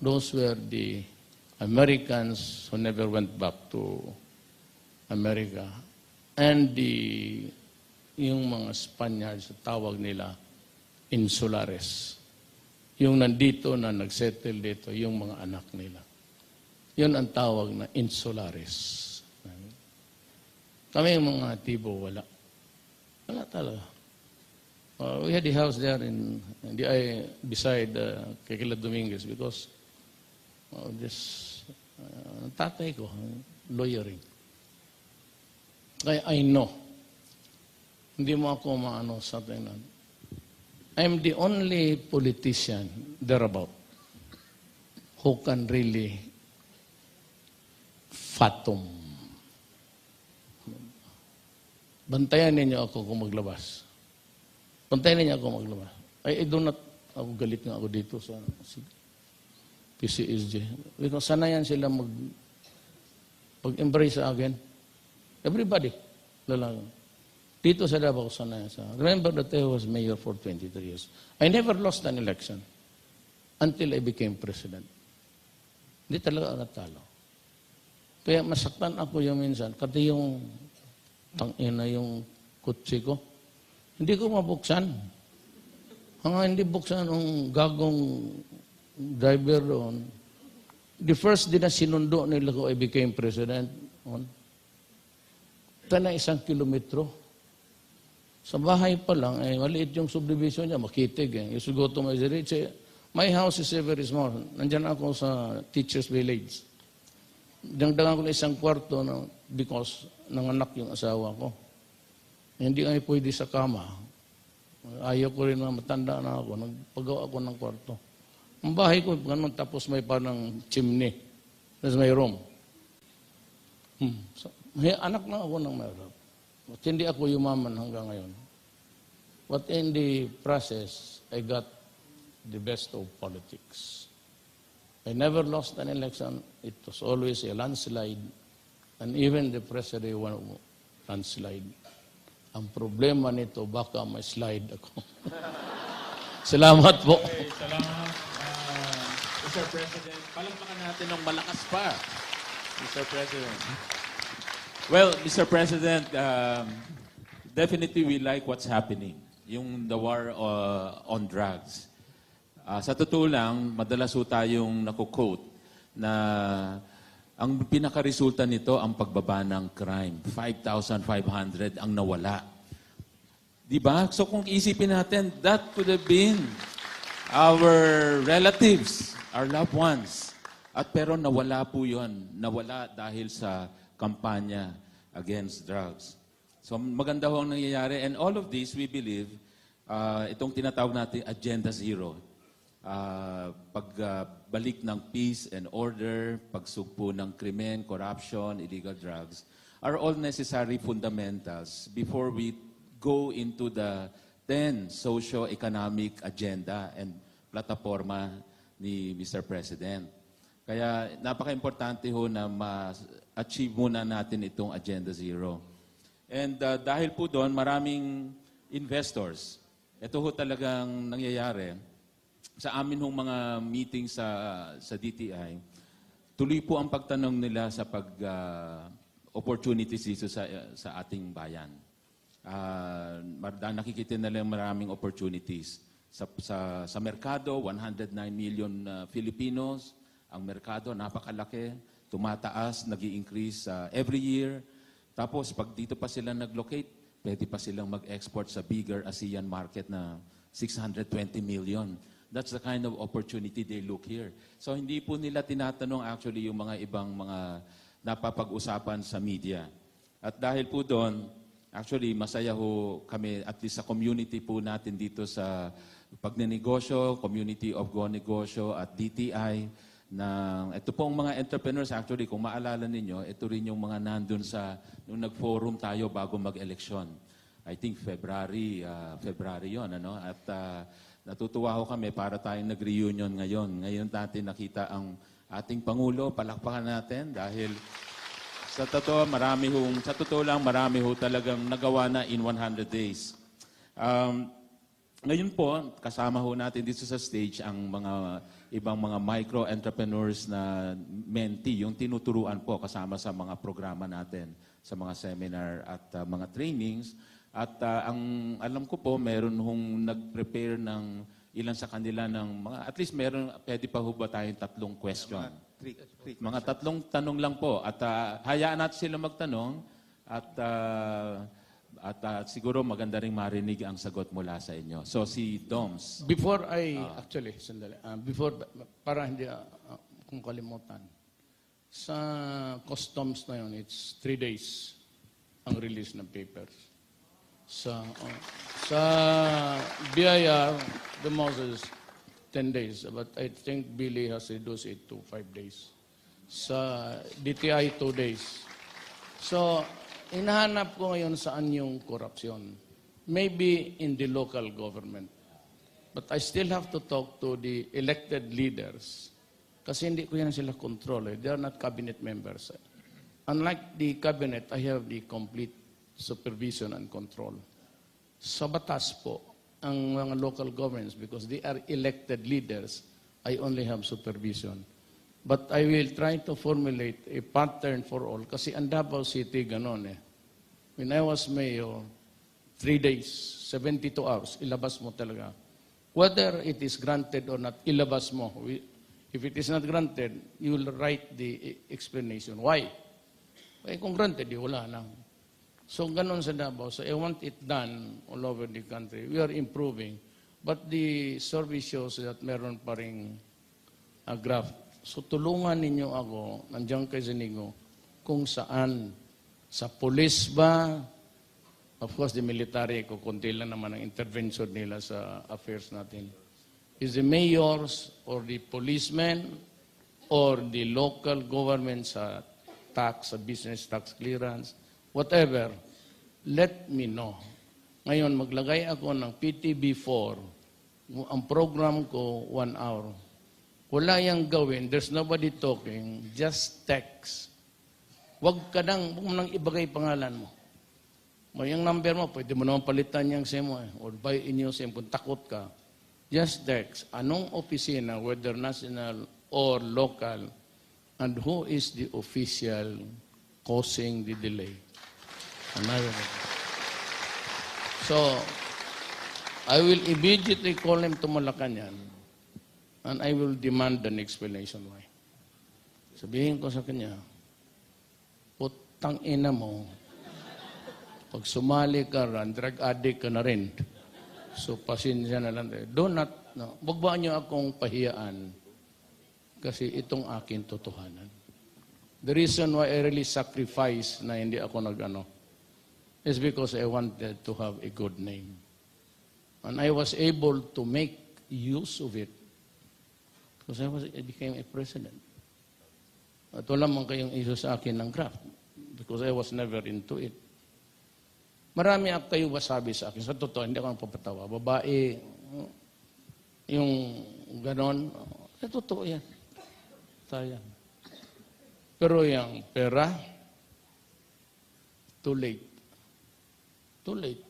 S3: Those were the Americans who never went back to America. And yung mga Spaniards, tawag nila, insulares. Yung nandito na nagsettle dito, yung mga anak nila. Yun ang tawag na insulares. Kami yung mga Tibo, wala. Wala talaga. We had a house there beside Kekila Dominguez because tatay ko, lawyering. Kaya I know. Hindi mo ako maano sa tingnan. I'm the only politician thereabout who can really fathom. Bantayan ninyo ako kung maglabas. Bantayan ninyo ako maglabas. I do not, ako galit nga ako dito sa PCSJ. Because sanayan sila mag-embrace sa akin. Everybody. Lalang. Dito sa Davao, sanayan sa. Remember that I was mayor for 23 years. I never lost an election until I became president. Hindi talaga natalo. Kaya masaktan ako yung minsan. Kasi yung tangina yung kutsi ko. Hindi ko mabuksan. Hindi buksan ang gagong driver doon. The first din na sinundo nila ko I became president. Ito na 1 kilometro. Sa bahay pa lang, maliit yung subdivision niya, makitig. You should go to my village. My house is very small. Nandyan ako sa teacher's village. Dangdangan ko na 1 kwarto because nanganak yung asawa ko. Hindi kami pwede sa kama. Ayaw ko rin na matanda na ako. Nagpagawa ako ng kwarto. Ang bahay ko, ganun, tapos may parang chimney. That's my room. So, anak na ako ng mahirap. At hindi ako yumaman hanggang ngayon. But in the process, I got the best of politics. I never lost an election. It was always a landslide. And even the president won landslide. Ang problema nito, baka may slide ako. Salamat po.
S2: Okay, salamat. Mr. President, palampakan natin ng malakas pa. Mr. President. Well, Mr. President, definitely we like what's happening. Yung the war on drugs. Sa totoo lang, madalas ho tayong nakukote na ang pinakaresulta nito ang pagbaba ng crime. 5,500 ang nawala. Diba? So kung isipin natin, that could have been our relatives, our loved ones. At pero nawala po yun. Nawala dahil sa kampanya against drugs. So maganda ho ang nangyayari. And all of this, we believe, itong tinatawag natin Agenda Zero. Pagbalik ng peace and order, pagsugpo ng krimen, corruption, illegal drugs, are all necessary fundamentals before we go into the 10 socio-economic agenda and plataforma ni Mr. President. Kaya napaka-importante ho na ma-achieve muna natin itong Agenda Zero. And dahil po doon, maraming investors. Ito ho talagang nangyayari. Sa amin hong mga meeting sa DTI, tuloy po ang pagtanong nila sa opportunities dito sa ating bayan. Nakikita nila maraming opportunities. Sa merkado, 109 million Filipinos. Ang merkado, napakalaki. Tumataas, nag-i-increase every year. Tapos, pag dito pa sila nag-locate, pwede pa silang mag-export sa bigger ASEAN market na 620 million. That's the kind of opportunity they look here. So hindi po nila tinatanong actually yung mga ibang mga napapag-usapan sa media. At dahil po doon, actually masaya ho kami, at least sa community po natin dito sa pagnenegosyo, Community of Go Negosyo at DTI, na ito pong mga entrepreneurs actually, kung maalala ninyo, ito rin yung mga nandun sa, nung nag-forum tayo bago mag-eleksyon. I think February yun, ano? At natutuwa ho kami para tayong nag-reunion ngayon. Ngayon natin nakita ang ating Pangulo. Palakpakan natin dahil sa totoo lang marami ho talagang nagawa na in 100 days. Ngayon po, kasama ho natin dito sa stage ang mga ibang mga micro-entrepreneurs na mentee, yung tinuturuan po kasama sa mga programa natin, sa mga seminar at mga trainings. At ang alam ko po, meron hong nag-prepare ng ilan sa kanila ng mga, at least pwede pa ho ba tayong 3 question? Mga 3 tanong lang po. At hayaan natin sila magtanong at siguro maganda ring marinig ang sagot mula sa inyo. So si Doms.
S3: Before actually, sandali. Para hindi kung kalimutan. Sa customs na yun, it's 3 days ang release ng papers. Sa BIR, the most is 10 days. But I think Billy has reduced it to 5 days. Sa DTI, 2 days. So, hinahanap ko ngayon saan yung korupsyon. Maybe in the local government. But I still have to talk to the elected leaders. Kasi hindi ko yan sila control. They are not cabinet members. Unlike the cabinet, I have the complete supervision and control. Sa batas po, ang mga local governments, because they are elected leaders, I only have supervision. But I will try to formulate a pattern for all. Kasi ang Davao City, ganon eh. When I was mayor, 3 days, 72 hours, ilabas mo talaga. Whether it is granted or not, ilabas mo. If it is not granted, you will write the explanation. Why? Eh, kung granted, wala na. So, ganon sa Davao. So, I want it done all over the country. We are improving. But the survey shows that meron pa ring graph. So, tulungan ninyo ako, nandiyan kay Zanigo, kung saan. Sa police ba? Of course, the military, kukunti lang naman ang intervention nila sa affairs natin. Is the mayors or the policemen or the local government sa tax, sa business tax clearance, whatever, let me know. Ngayon, maglagay ako ng PTB4. Ang program ko, 1 hour. Wala yang gawin. There's nobody talking. Just text. Huwag mo nang ibagay pangalan mo. May yung number mo, pwede mo naman palitan yung SIM mo. Or buy in your SIM kung takot ka. Just text. Anong opisina, whether national or local, and who is the official causing the delay? So, I will immediately call him to Malacanang and I will demand an explanation why. Sabihin ko sa kanya, putang ina mo, pag sumali ka rin, drug addict ka na rin. So, pasensya na lang. Do not, no. Wag ba niyo akong pahiyaan kasi itong akin totohanan. The reason why I really sacrifice na hindi ako nag-ano is because I wanted to have a good name. And I was able to make use of it because I became a president. At wala man kayong issue sa akin ng graft because I was never into it. Marami kayo wasabi sa akin. Sa totoo, hindi ako napapatawa. Babae, yung ganon, sa totoo yan. Sayang. Pero yung pera, too late. Too late.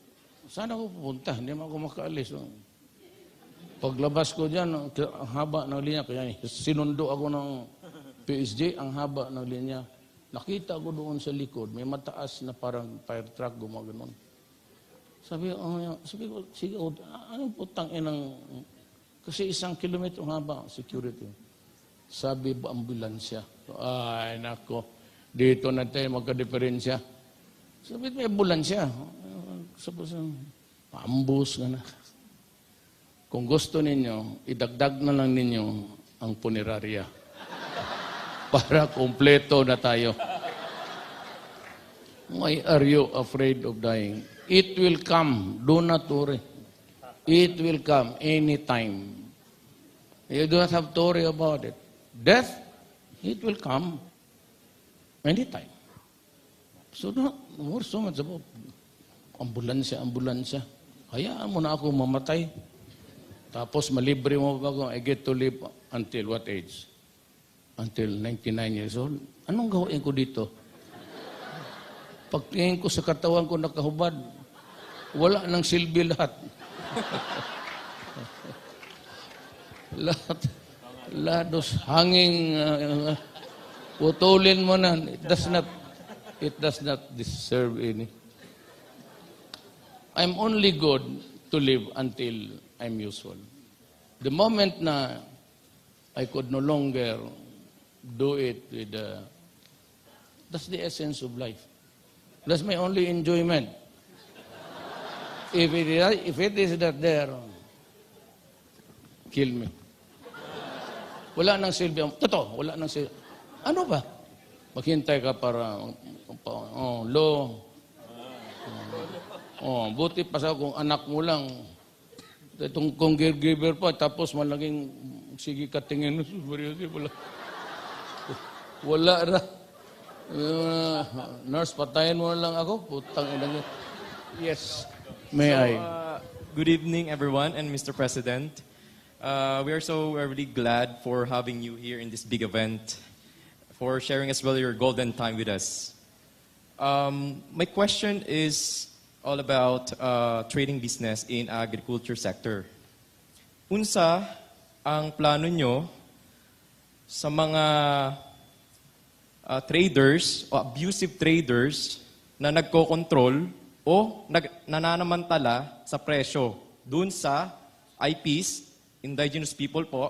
S3: Saan ako pupunta? Hindi mo ako makaalis. Paglabas ko dyan, ang haba ng linya, kaya sinundo ako ng PSG, ang haba ng linya. Nakita ko doon sa likod, may mataas na parang fire truck gumaganon. Sabi ko, sige, anong putang inang, kasi 1 kilometro haba, security. Sabi ba ambulansya? Ay, nako, dito na tayo magka-diferensya. Sabi may ambulansya. Sabi ambus nga na. Kung gusto ninyo, idagdag na lang ninyo ang punerarya. Para kompleto na tayo. Why are you afraid of dying? It will come. Do not worry. It will come anytime. You do not have to worry about it. Death, it will come anytime. So don't worry so much about ambulansya. Hayaan mo na ako mamatay. Tapos malibre mo ba ako, I get to live until what age? Until 99 years old. Anong gawin ko dito? Pagtingin ko sa katawan ko nakahubad, wala nang silbi lahat. Lados hanging, putulin mo na. It does not deserve any. I'm only good to live until I'm useful. The moment na I could no longer do it with that's the essence of life. That's my only enjoyment. If it is not there, kill me. Wala nang silbi. Totoo, wala nang silbi. Ano ba? Maghintay ka para law. Buti pa sa kung anak mo lang. Itong caregiver pa, tapos malaging sige katingin. Wala na. Nurse, patayin mo lang ako. Putang ina. Yes. May I?
S4: Good evening, everyone, and Mr. President. We are really glad for having you here in this big event, for sharing as well your golden time with us. My question is all about trading business in agriculture sector. Unsa ang plano nyo sa mga traders o abusive traders na nagko-control o nananamantala sa presyo dun sa IPs, indigenous people po,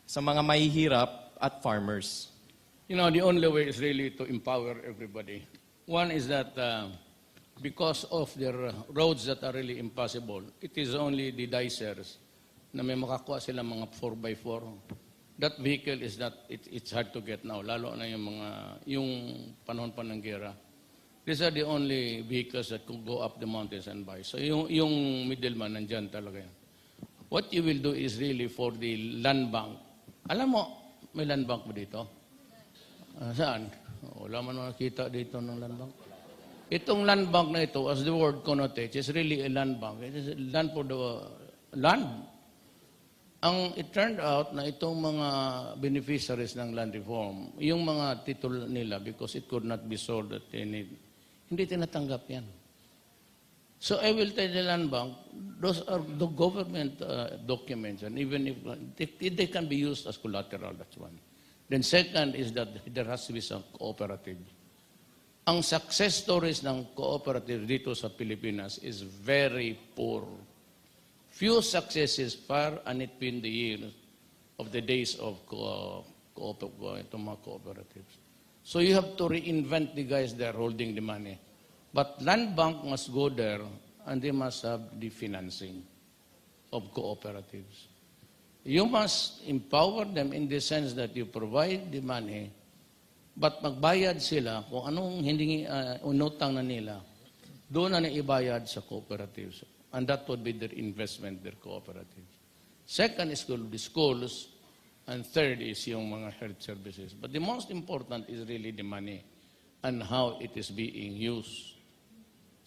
S4: sa mga mahihirap at farmers?
S3: You know, the only way is really to empower everybody. One is that because of their roads that are really impossible, it is only the dicers na may makakuha sila mga 4x4. That vehicle is not, it's hard to get now, lalo na yung panahon pa ng gera. These are the only vehicles that could go up the mountains and buy. So yung middleman, nandyan talaga yan. What you will do is really for the land bank. Alam mo, may land bank mo dito? Saan? Wala man nakita dito ng land bank. Itong land bank na ito, as the word connotates, is really a land bank. It is a land for the land. It turned out na itong mga beneficiaries ng land reform, yung mga title nila, because it could not be sold at any, hindi tinatanggap yan. So I will tell the land bank, those are the government documents, and even if they can be used as collateral, that's one. Then second is that there has to be some cooperative. Ang success stories ng cooperative dito sa Pilipinas is very poor. Few successes far and it been the years of the days of itong mga cooperatives. So you have to reinvent the guys that are holding the money. But land bank must go there and they must have the financing of cooperatives. You must empower them in the sense that you provide the money, but magbayad sila kung anong hindi unutang na nila, doon na ibayad sa cooperatives. And that would be their investment, their cooperatives. Second is the schools, and third is yung mga health services. But the most important is really the money and how it is being used.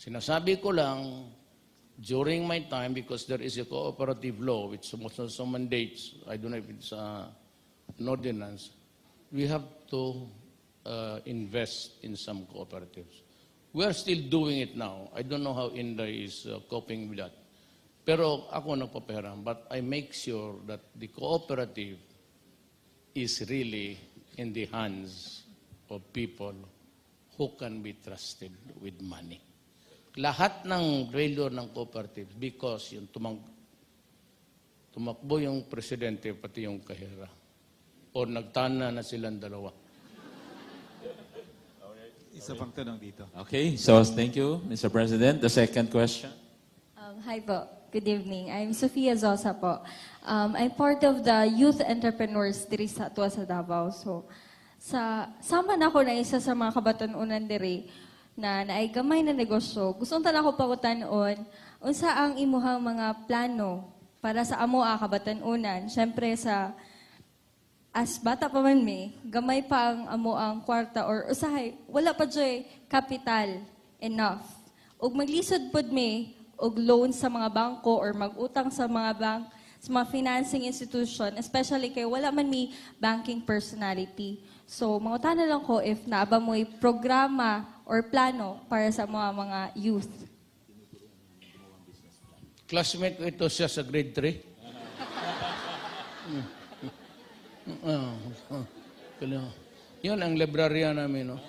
S3: Sinasabi ko lang, during my time, because there is a cooperative law which also mandates, I don't know if it's an ordinance, we have to invest in some cooperatives. We are still doing it now. I don't know how India is coping with that. Pero ako nagpapahiram, but I make sure that the cooperative is really in the hands of people who can be trusted with money. Lahat ng failure ng cooperative because yung tumakbo yung presidente pati yung kahera. O nagtana na silang dalawa.
S1: Isa pang tanong dito.
S2: Okay, so thank you, Mr. President. The second question.
S5: Hi po. Good evening. I'm Sofia Zosa po. I'm part of the youth entrepreneurs diri sa Tua sa Davao. So, sama na ako na isa sa mga kabatanunan diri na naay gamay na negosyo. Gusto na ako pangutanon unsa ang imuhang mga plano para sa amo kabatanunan. Syempre as bata pa man gamay pa ang amo ang kwarta or usahay, wala pa joy capital enough. Ug maglisod pod og loan sa mga bangko or magutang sa mga bank, sa mga financing institution, especially kay wala man banking personality. So, mangutana lang ko if naaba mo'y programa or plano para sa mga youth.
S3: Classmate ko ito siya sa grade 3. Yun ang librarya namin, no?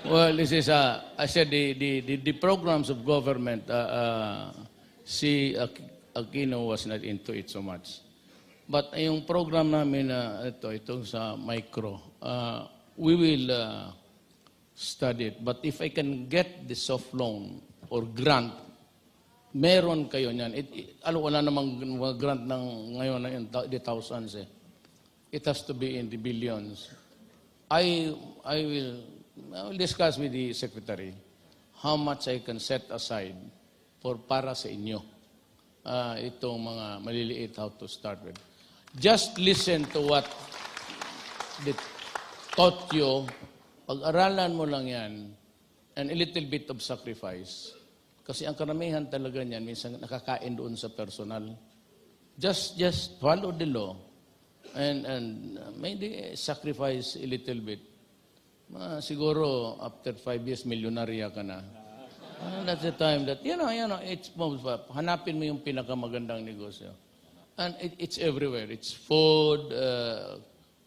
S3: Well, this is, I said, the programs of government, si Aquino was not into it so much. But yung program namin itong sa micro, we will study it. But if I can get the soft loan or grant, meron kayo niyan. Wala namang grant ng ngayon na the thousands eh. It has to be in the billions. I will discuss with the secretary how much I can set aside para sa inyo. Itong mga maliliit how to start with. Just listen to what they taught you. Pag-aralan mo lang yan and a little bit of sacrifice. Kasi ang karamihan talaga niyan, minsan nakakain doon sa personal. Just follow the law and maybe sacrifice a little bit. Siguro after 5 years, milyonarya ka na. That's the time that, it's hanapin mo yung pinakamagandang negosyo. And it's everywhere. It's food,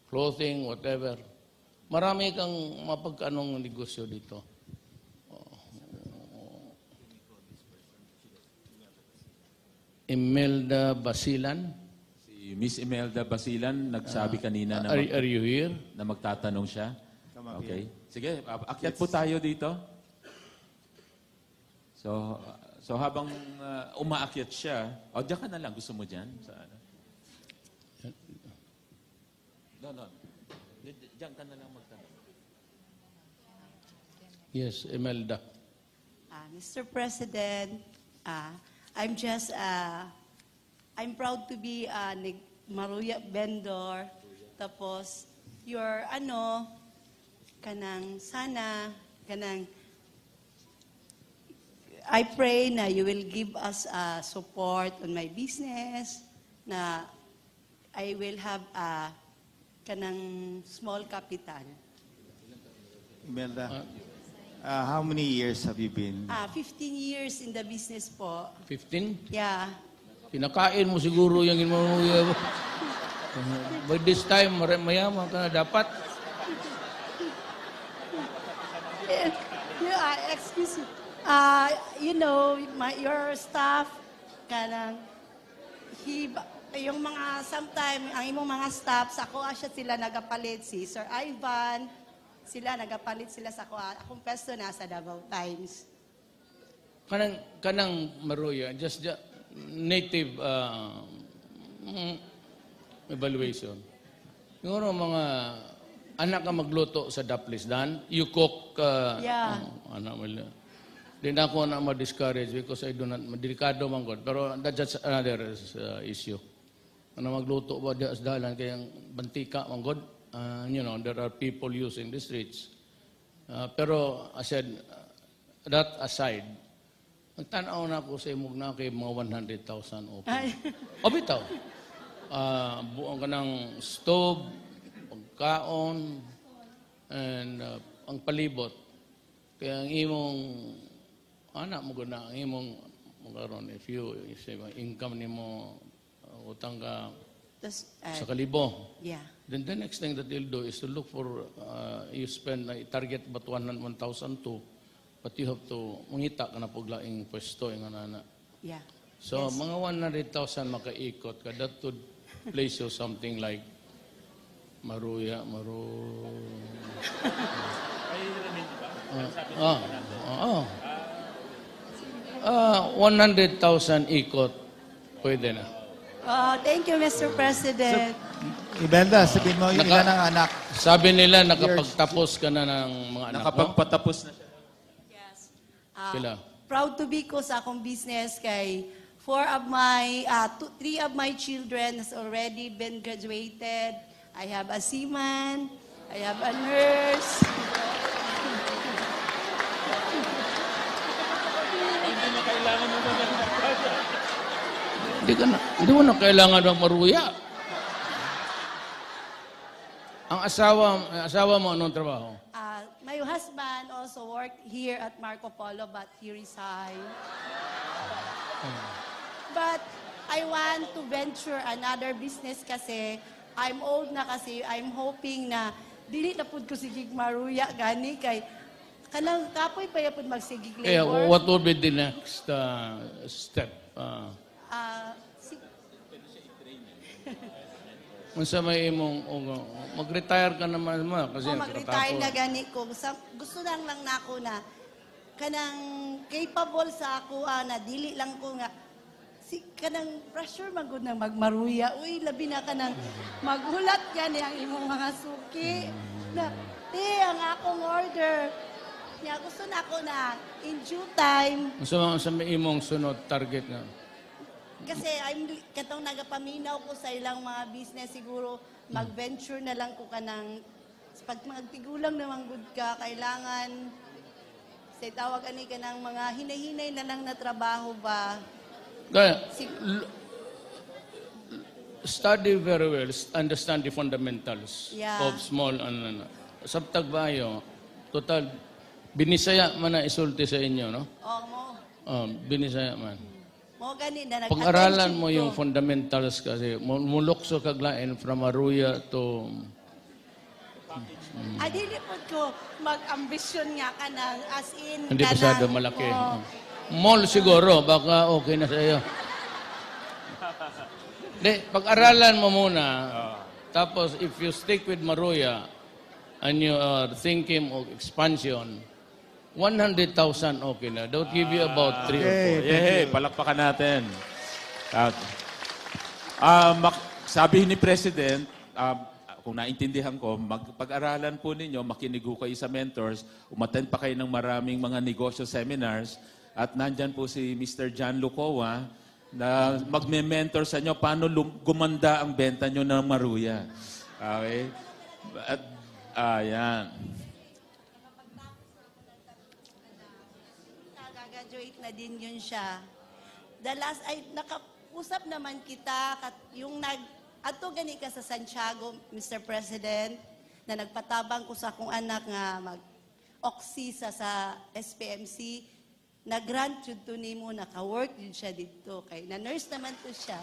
S3: clothing, whatever. Marami kang mapagkanong negosyo dito. Imelda Basilan.
S2: Si Miss Imelda Basilan nagsabi kanina na,
S3: Are you here?
S2: na magtatanong siya. Okay. Sige, akyat po tayo dito. So habang umaakyat siya, diyan ka na lang. Gusto mo diyan? No. Diyan ka na lang magtanong.
S3: Yes, Imelda.
S6: Mr. President, I'm proud to be a maruya vendor. Tapos, your kanang sana kanang I pray na you will give us support on my business na I will have kanang small capital.
S1: Imelda, how many years have you been?
S6: 15 years in the business po.
S3: 15?
S6: Yeah.
S3: Kinakain mo siguro yung Maruya mo. By this time, mayaman ka na dapat.
S6: Excuse me. Your staff, kanang, yung mga, sometime, ang imong mga staff, sa ako siya sila nagapalit, si Sir Ivan, nagapalit sila sa akong pesto na sa Davao Times.
S3: Kanang Maruya, just native evaluation. Yung mga anak ka magluto sa Daplis dan, you cook,
S6: Yeah.
S3: Then ako na ma-discourage because I do not, delikado man God. Pero that's another issue. Ano magluto ba diya sa dalan, kaya bantika man God. There are people using the streets. Pero I said, that aside, nagtanaw na ako sa imog na kay mga 100,000 okay. O bitaw. Buong ka ng stove, pagkaon, and ang palibot. Kaya ang imong anak mo guna, ang imong magkaroon, if say, income ni mo, utang ka sa kalibo.
S6: Yeah.
S3: Then the next thing that they'll do is to look for, you spend, target about 1,002, but you have to, mungita ka na paglaing pwesto, yung anana.
S6: Yeah.
S3: So,
S6: Yes.
S3: mga 100,000 makaikot ka, that would place you something like Maruya. 100,000 ikot, pwede na.
S6: Thank you, Mr. President.
S1: Imelda, sabihin mo yung ilan ng anak.
S3: Sabi nila, nakapagtapos ka na ng mga anak mo.
S2: Nakapagpatapos na siya.
S6: Yes.
S3: Sila.
S6: Proud to be ko sa akong business kay three of my children has already been graduated. I have a seaman, I have a nurse.
S3: Hindi mo na kailangan ng Maruya. Ang asawa mo, anong trabaho?
S6: My husband also worked here at Marco Polo, but he resigned. But I want to venture another business kasi I'm old na kasi I'm hoping na dili na pud ko sigig Maruya gani kay kanang kapoy pa yapod magsigig
S3: Kaya,
S6: labor.
S3: what will be the next step? Unsa may imong mag-retire ka naman mo kasi
S6: Mag-retire na gani ko. Gusto lang nako na kanang capable sa ako na dili lang ko nga kanang pressure magud nang magmaruya. Uy, labi na kanang maghulat gani ang imong mga suki. Na, ang akong order. Nya gusto nako na in due time.
S3: Unsa may imong sunod target nga?
S6: Kasi katong nagapaminaw ko sa ilang mga business, siguro mag-venture na lang ko kanang pag magtigulang naman good ka, kailangan say tawag ani ka ng mga hinay-hinay na lang na trabaho ba.
S3: Kaya, study very well, understand the fundamentals of small and sabtag bayo, total, binisaya man na isulti sa inyo, no? Binisaya man.
S6: Mo gani na
S3: Pag-aralan mo yung fundamentals kasi mulukso kaglain from Maruya to
S6: dili pod ko mag-ambisyon nga kanang as in
S3: hindi pasado malaki. Mall siguro, baka okay na sa iyo. Pag-aralan mo muna, tapos if you stick with Maruya and you are thinking of expansion, 100,000 okay na. Don't give you about 3 or 4.
S2: Palakpakan natin. Sabi ni President, kung naintindihan ko, pag-aralan po ninyo, makinig ho kayo sa mentors, umattend pa kayo ng maraming mga negosyo seminars, at nandyan po si Mr. John Lucoa na magme-mentor sa inyo paano gumanda ang benta nyo ng Maruya. Okay? At, yan.
S6: Nag-graduate na din yun siya. The last, ay, nakausap naman kita, yung ato gani ka sa Santiago, Mr. President, na nagpatabang ko sa akong anak nga mag-oxy sa SPMC, na-grant yun to nimo, naka-work yun siya dito. Kay na-nurse naman to siya.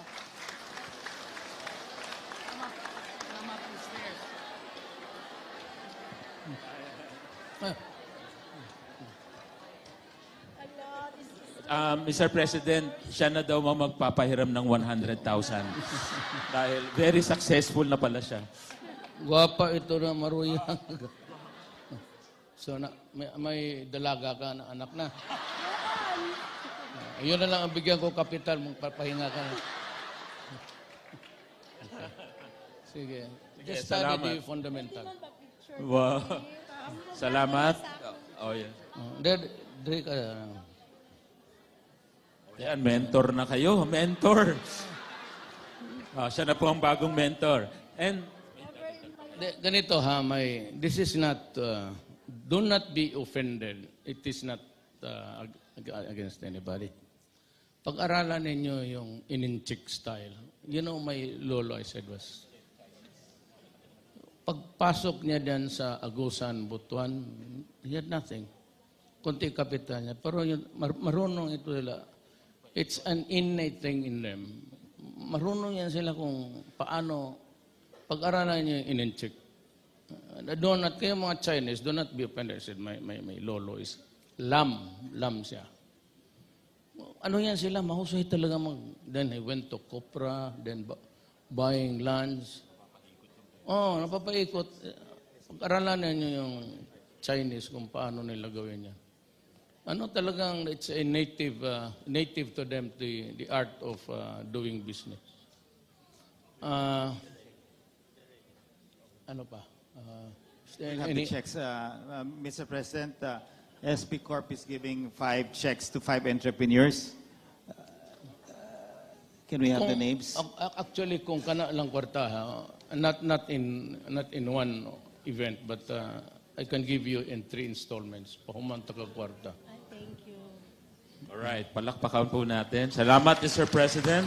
S2: Mr. President, siya na daw magpapahiram ng 100,000. Dahil very successful na pala siya.
S3: Guwapa ito na Maruya. So, may dalaga ka na anak na. Yun na lang ang bigyan ko kapital, mong papahinga ka na. Sige. Just study
S2: salamat.
S3: the fundamental.
S2: Wow. Salamat. Oh, yeah.
S3: Dre ka.
S2: Yan, mentor na kayo. Mentor. Siya na po ang bagong mentor. And
S3: Ganito ha, this is not, do not be offended. It is not against anybody. Pag-aralan ninyo yung in-chick style. You know, my lolo, I said was, pagpasok niya dyan sa Agusan, Butuan, he had nothing. Kunti kapital niya. Pero yun, marunong ito nila. It's an innate thing in them. Marunong yan sila kung paano pag-aralan niyo yung in-check. Do not, kayo mga Chinese, do not be offended. I said, my lolo is lam siya. Ano yan sila? Mahusay talaga Then he went to Copra, then buying lands. Oh, napapaikot. Pag-aralan niyo yung Chinese kung paano nila gawin yan. Ano talagang, it's a native to them, the art of doing business. Ano pa?
S1: Have the checks. Mr. President, SP Corp is giving 5 checks to 5 entrepreneurs. Can we have the names?
S3: Actually, kung kana lang kwarta, not in one event, but I can give you in 3 installments. Pahumanta ka kwarta.
S6: Thank you.
S2: alright, palakpakan po natin. Salamat, Mr. President.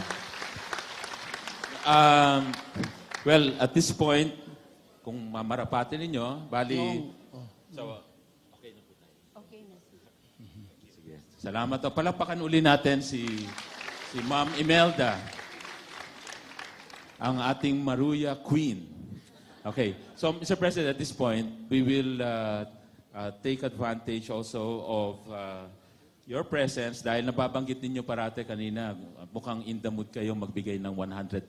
S2: Well, at this point, kung mamarapatin ninyo, bali... okay na po tayo.
S6: Okay na siya.
S2: Sige. Salamat. Palakpakan uli natin si Ma'am Imelda, ang ating Maruya Queen. Okay. So, Mr. President, at this point, we will take advantage also of your presence dahil nababanggit ninyo parate kanina, mukhang in the mood kayo magbigay ng 100,000.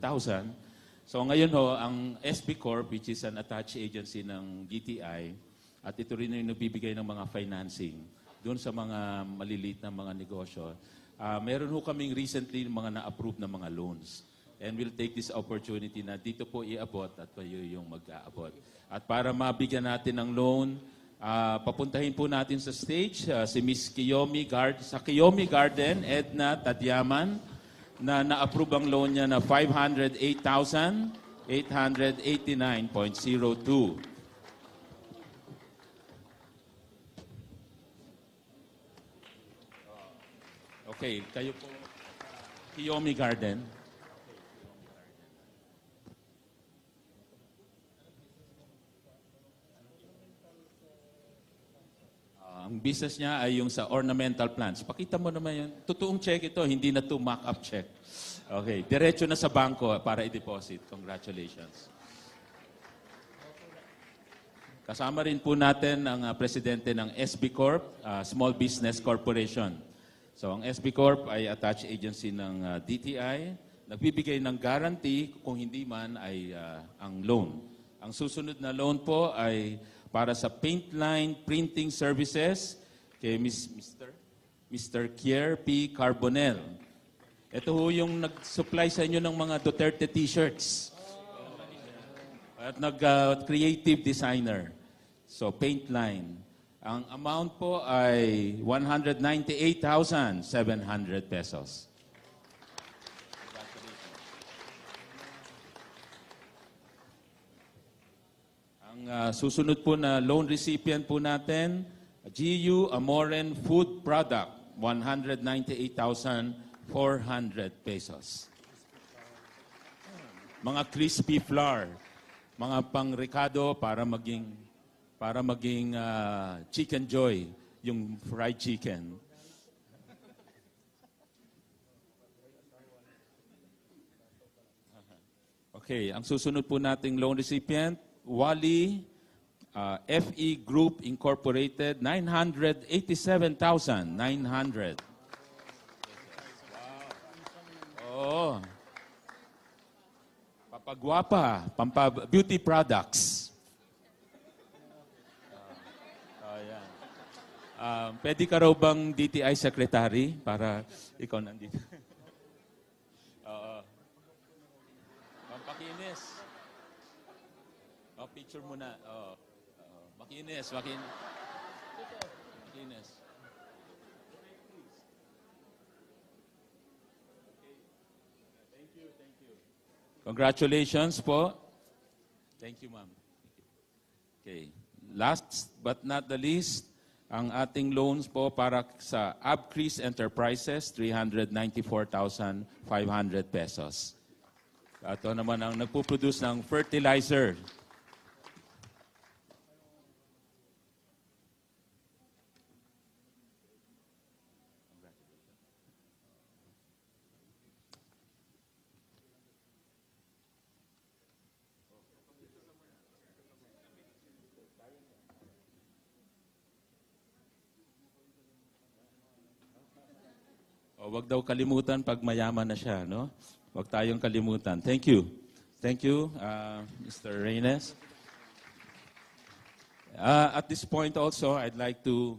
S2: So ngayon ho, ang SB Corp, which is an attached agency ng DTI, at ito rin yung nagbibigay ng mga financing doon sa mga maliliit na mga negosyo. Meron ho kaming recently mga na-approve na mga loans. And we'll take this opportunity na dito po iabot at kayo yung mag-aabot. At para mabigyan natin ng loan, papuntahin po natin sa stage si Miss sa Kiyomi Garden, Edna Tadyaman, na na-approve ang loan niya na 508,889.02. Okay, kayo po, Kiyomi Garden. Ang business niya ay yung sa ornamental plants. Pakita mo naman yun. Totoong check ito, hindi na to mock-up check. Okay, diretso na sa bangko para i-deposit. Congratulations. Kasama rin po natin ang presidente ng SB Corp, Small Business Corporation. So ang SB Corp ay attached agency ng DTI. Nagbibigay ng guarantee kung hindi man ay ang loan. Ang susunod na loan po ay para sa paint line printing services kay Mr. Kier P. Carbonell. Ito ho yung nag-supply sa inyo ng mga Duterte t-shirts. At nag-creative designer. So, paint line. Ang amount po ay 198,700 pesos. Ang susunod po na loan recipient po natin, GU Amoren Food Product, 198,400 pesos. Mga crispy flour, mga pang-recado para maging chicken joy, yung fried chicken. Okay, ang susunod po nating loan recipient, Wally FE Group Incorporated, 987,900. Wow. Oh. Papagwapa, beauty products. Yan. Pwede ka raw bang DTI secretary para ikaw nandito? Pampakinis. Picture muna. Makinis. Congratulations po. Thank you, ma'am. Okay. Last but not the least, ang ating loans po para sa Abcris Enterprises, 394,500 pesos. Ito naman ang nagpo-produce ng fertilizer. Wag daw kalimutan pag mayaman na siya, no? Wag tayong kalimutan. Thank you. Thank you, Mr. Reynes. At this point also, I'd like to,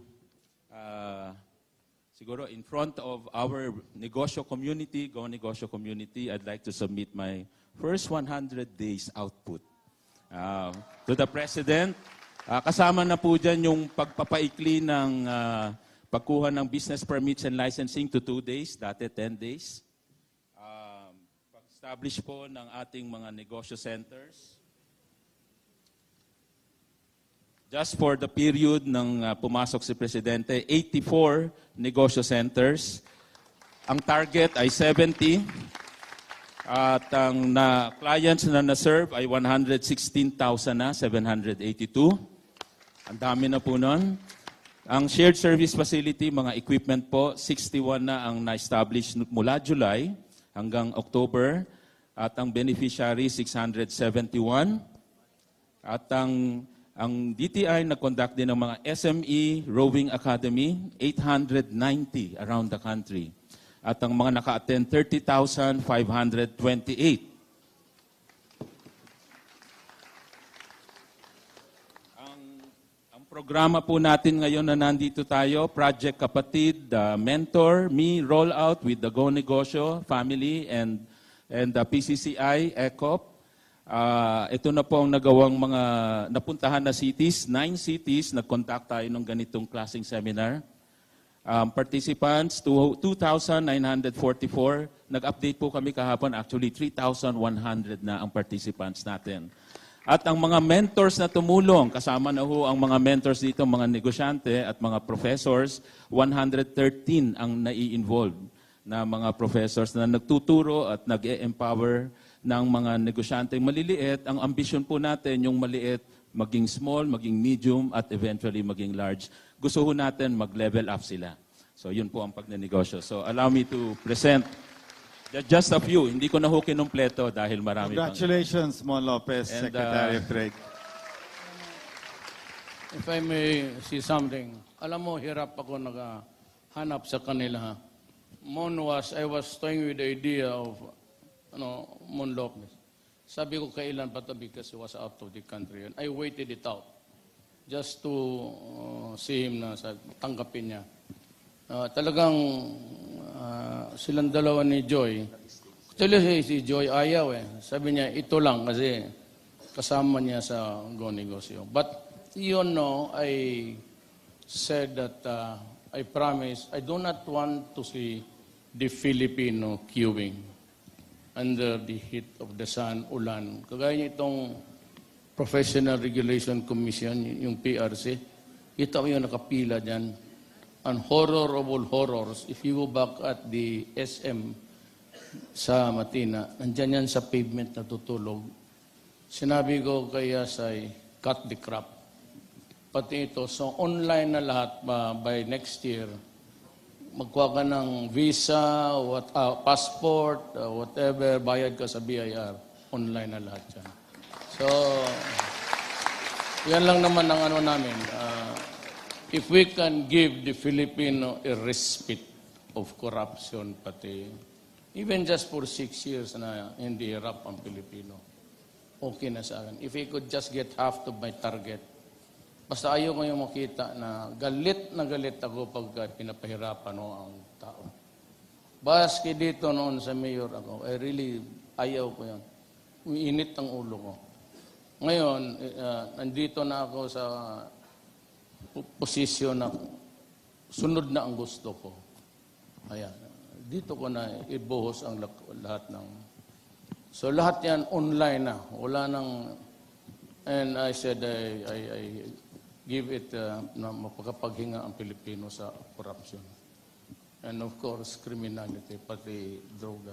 S2: siguro in front of our negosyo community, Go Negosyo Community, I'd like to submit my first 100 days output to the President. Kasama na po dyan yung pagpapaikli ng pagkuha ng business permits and licensing to 2 days, dati 10 days. Pag-establish po ng ating mga negosyo centers. Just for the period ng pumasok si Presidente, 84 negosyo centers. Ang target ay 70. At ang clients na na-serve ay 116,000 na, 782. Ang dami na po nun. Ang shared service facility, mga equipment po, 61 na ang na-establish mula July hanggang October. At ang beneficiary, 671. At ang DTI nag-conduct din ng mga SME Rowing Academy, 890 around the country. At ang mga naka-attend, 30,528. Programa po natin ngayon na nandito tayo, Project Kapatid, Mentor, Me, Roll Out with the Go Negosyo family and the PCCI, ECOP. Ito na po ang nagawang mga napuntahan na cities, 9 cities, nag-conduct tayo ng ganitong klaseng seminar. Participants, 2,944. Nag-update po kami kahapon, actually 3,100 na ang participants natin. At ang mga mentors na tumulong, kasama na ho ang mga mentors dito, mga negosyante at mga professors, 113 ang nai-involve na mga professors na nagtuturo at nag-e-empower ng mga negosyante maliliit. Ang ambisyon po natin, yung maliit, maging small, maging medium, at eventually maging large. Gusto ho natin mag-level up sila. So yun po ang pagnenegosyo. So allow me to present just a few. Hindi ko na ho kinumpleto dahil marami pang...
S1: Congratulations, Mon Lopez,
S2: And,
S1: Secretary of Trade.
S3: If I may say something, alam mo, hirap ako naghahanap sa kanila. I was toying with the idea of, Mon Lopez. Sabi ko kailan pa to because he was out of the country. And I waited it out just to see him na tanggapin niya. Talagang silang dalawa ni Joy. Actually, si Joy ayaw eh. Sabi niya, ito lang kasi kasama niya sa Go Negosyo. But, I said that I promise, I do not want to see the Filipino queuing under the heat of the sun, ulan. Kagaya niya itong Professional Regulation Commission, yung PRC. Kita mo yung nakapila dyan. An horror of all horrors, if you go back at the SM sa Matina, nandyan yan sa pavement na tutulog. Sinabi ko kay Yasay, cut the crap. Pati ito, so online na lahat by next year. Magkuha ka ng visa, passport, whatever, bayad ka sa BIR. Online na lahat yan. So, yan lang naman ang ano namin. If we can give the Filipino a respite of corruption, pati, even just for 6 years na hindi hirap ang Pilipino, okay na sa akin. If we could just get half to my target, basta ayaw ko yung makita na galit ako pag pinapahirapan mo ang tao. Baski dito noon sa mayor ako, ayaw ko yan. Umiinit ang ulo ko. Ngayon, nandito na ako sa posisyon na sunod na ang gusto ko. Ayan. Dito ko na ibuhos ang lahat ng... So lahat yan online na. Wala nang... And I said, I give it na mapagpaghinga ang Pilipino sa corruption. And of course, criminality, pati droga.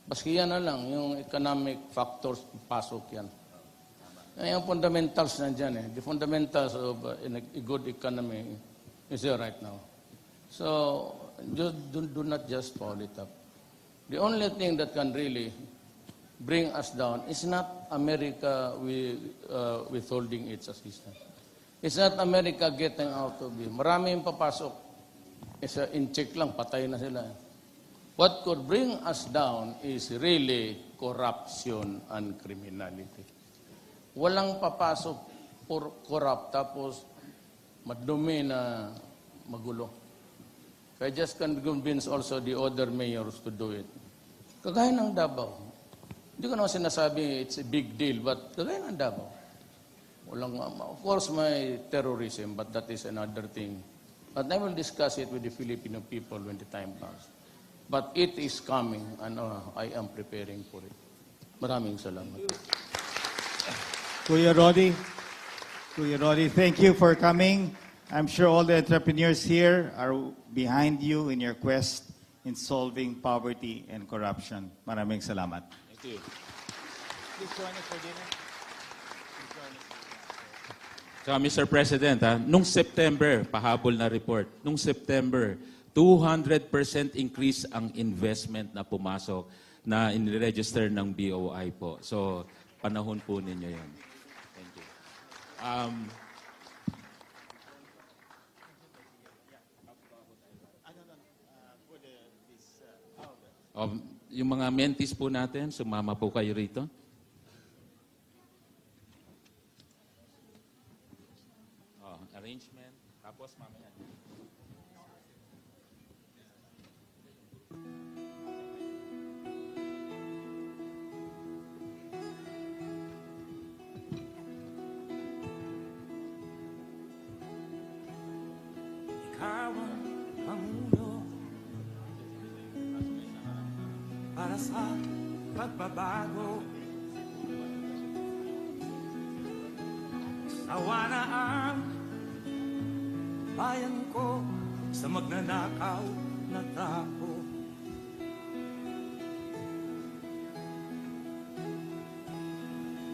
S3: Baski yan na lang, yung economic factors, pasok yan. Yung fundamentals nandyan eh. The fundamentals of a good economy is there right now. So, just do not just follow it up. The only thing that can really bring us down is not America withholding its assistance. It's not America getting out of it. Marami yung papasok. Isa in-check lang, patay na sila. What could bring us down is really corruption and criminality. Walang papasok for corrupt tapos madumi na magulo. I just can convince also the other mayors to do it. Kagaya ng Davao. Hindi ko naman sinasabi it's a big deal, but kagaya ng Davao. Walang, of course, may terrorism, but that is another thing. But I will discuss it with the Filipino people when the time comes. But it is coming, and I am preparing for it. Maraming salamat.
S1: Kuya Rodi, thank you for coming. I'm sure all the entrepreneurs here are behind you in your quest in solving poverty and corruption. Maraming salamat.
S2: Thank you.
S1: Please join us for dinner.
S2: So, Mr. President, nung September, pahabol na report, nung September, 200% increase ang investment na pumasok na in-register ng BOI po. So, panahon po ninyo yun. Thank you. Yung mga mentees po natin, sumama po kayo rito. Arrangement. Tapos mamaya.
S7: Ikaw ang pangulo para sa pagbabago. Sawa na ang bayan ko sa magnanakaw na tao.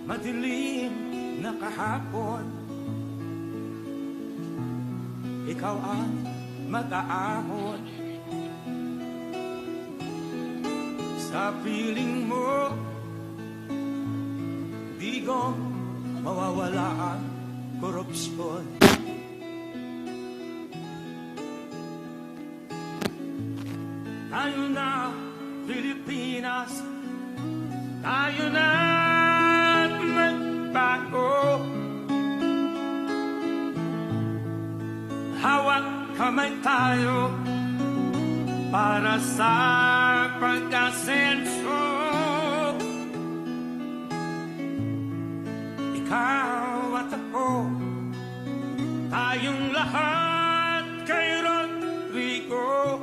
S7: Madilim na kahapon, ikaw ang mag-aahon. Sa piling mo, di ko mawawala ang korupsyon. Tayo na, Pilipinas, tayo na magbago. Hawak kamay tayo para sa pag-asenso. Ikaw at ako, tayong lahat kay Rodrigo.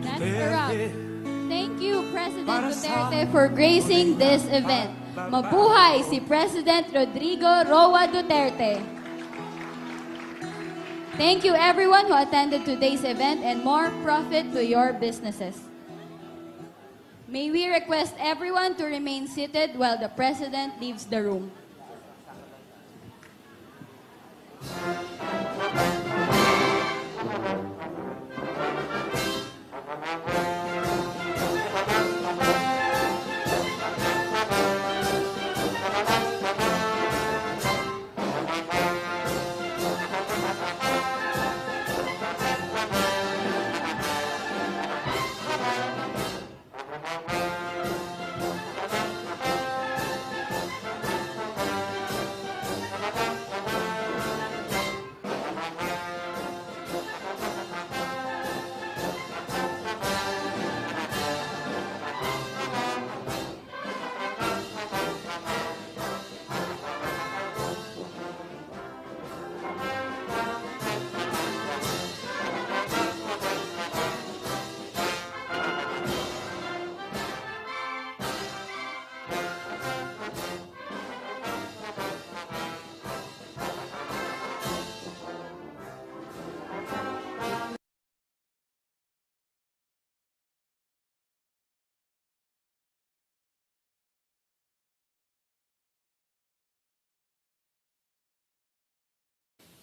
S5: That's correct. Thank you, President Duterte, for gracing this event. Mabuhay si President Rodrigo Roa Duterte. Thank you everyone who attended today's event and more profit to your businesses. May we request everyone to remain seated while the President leaves the room.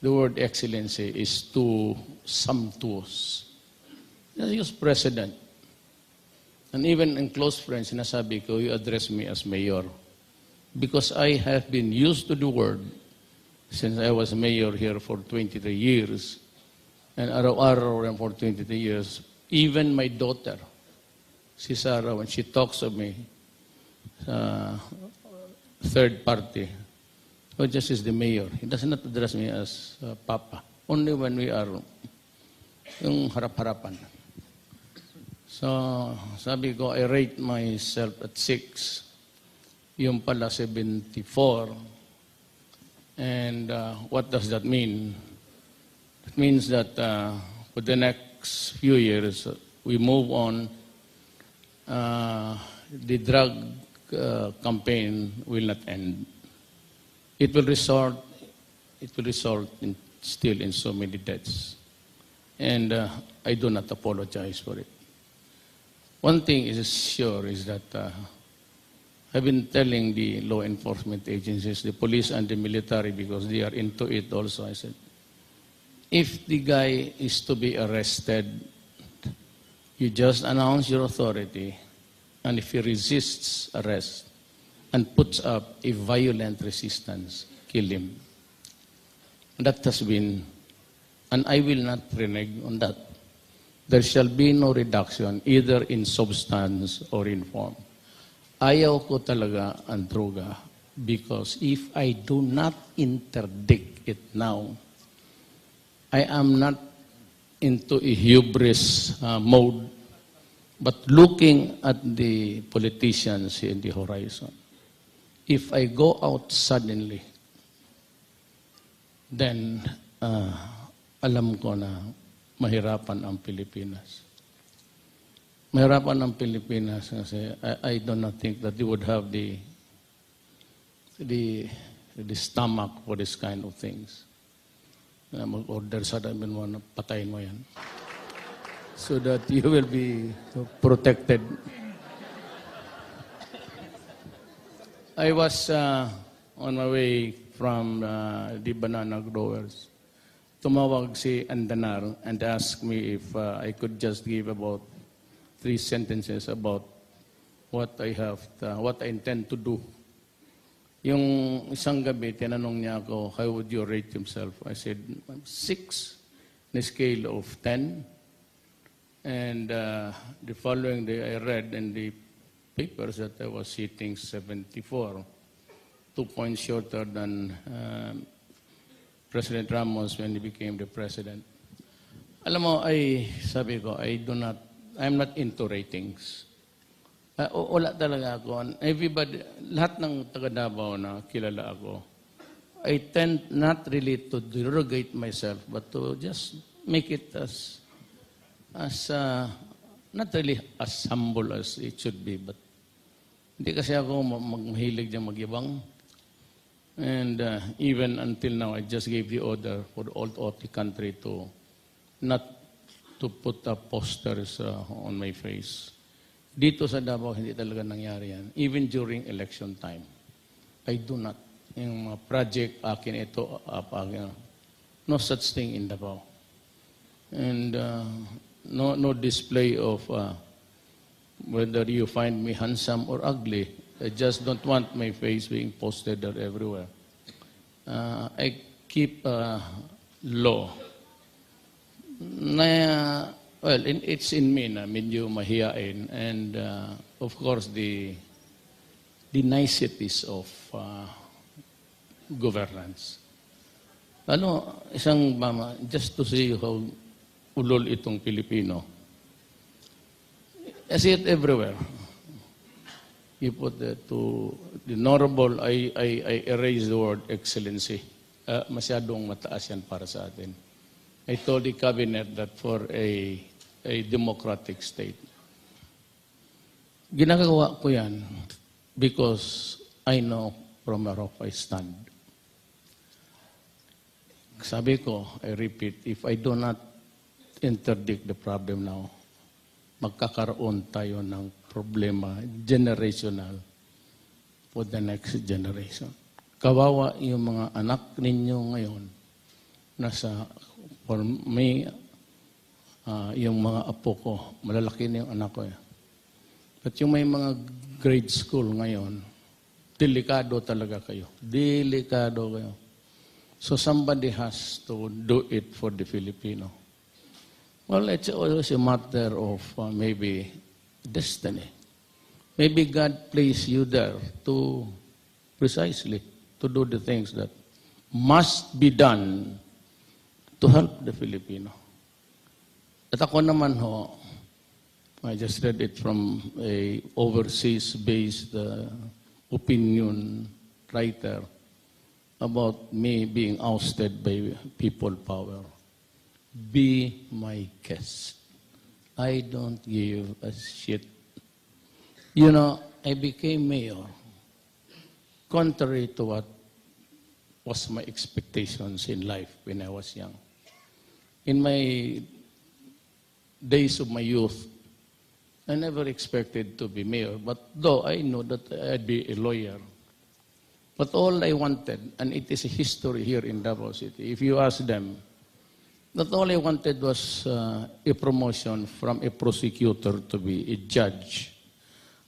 S3: The word excellency is too sumptuous. Just use president. And even in close friends, sinasabi ko, you address me as mayor. Because I have been used to the word since I was mayor here for 23 years. And araw-araw for 23 years. Even my daughter, si Sarah, when she talks of me, third party, oh, just is the mayor. He does not address me as Papa. Only when we are yung harap-harapan. So, sabi ko, I rate myself at 6. Yung pala 74. And what does that mean? It means that for the next few years, we move on. The drug campaign will not end. It will result in still in so many deaths. And I do not apologize for it. One thing is sure is that I've been telling the law enforcement agencies, the police and the military, because they are into it also, I said, if the guy is to be arrested, you just announce your authority, and if he resists arrest and puts up a violent resistance, kill him. That has been, and I will not renege on that. There shall be no reduction either in substance or in form. Ayaw ko talaga ang droga because if I do not interdict it now, I am not into a hubris mode, but looking at the politicians in the horizon. If I go out suddenly, then alam ko na mahirapan ang Pilipinas. Mahirapan ang Pilipinas kasi I do not think that they would have the stomach for this kind of things. Mag-order sa dami mo na patayin mo yan. So that you will be protected. I was on my way from the banana growers. Tumawag si Andanar and asked me if I could just give about 3 sentences about what I intend to do. Yung isang gabi, tinanong niya ako, how would you rate himself? I said, 6 in a scale of 10. And the following day, I read in the papers that I was hitting 74, 2 points shorter than President Ramos when he became the president. Alam mo, sabi ko, I'm not into ratings. Wala talaga ako. Everybody, lahat ng taga Davao na kilala ako, I tend not really to derogate myself, but to just make it as not really as humble as it should be, but Hindi kasi ako mahilig diyang magyabang. And even until now, I just gave the order for the all country to not to put up posters on my face. Dito sa Davao, hindi talaga nangyari yan. Even during election time, I do not. Yung mga project, akin ito, no such thing in Davao. And no display of whether you find me handsome or ugly. I just don't want my face being posted there everywhere. I keep law. Well, it's in me na medyo mahiyain. And of course, the niceties of governance. Isang mama, just to see how ulol itong Pilipino. I see it everywhere. You put to the honorable, I erase the word excellency. Masyadong mataas yan para sa atin. I told the cabinet that for a democratic state. Ginagawa ko yan because I know from where I stand. Sabi ko, I repeat, if I do not interdict the problem now, magkakaroon tayo ng problema generational for the next generation. Kawawa yung mga anak ninyo ngayon nasa, for me, yung mga apo ko, malalaki na yung anak ko. At yung may mga grade school ngayon, delikado talaga kayo. Delikado kayo. So somebody has to do it for the Filipino. Well, it's always a matter of maybe destiny. Maybe God placed you there to precisely to do the things that must be done to help the Filipino. At ako naman ho, I just read it from a overseas-based opinion writer about me being ousted by people power. Be my guest. I don't give a shit. You know, I became mayor contrary to what was my expectations in life when I was young. In my days of my youth, I never expected to be mayor, but though I know that I'd be a lawyer. But all I wanted, and it is a history here in Davao City, if you ask them, that all I wanted was a promotion from a prosecutor to be a judge.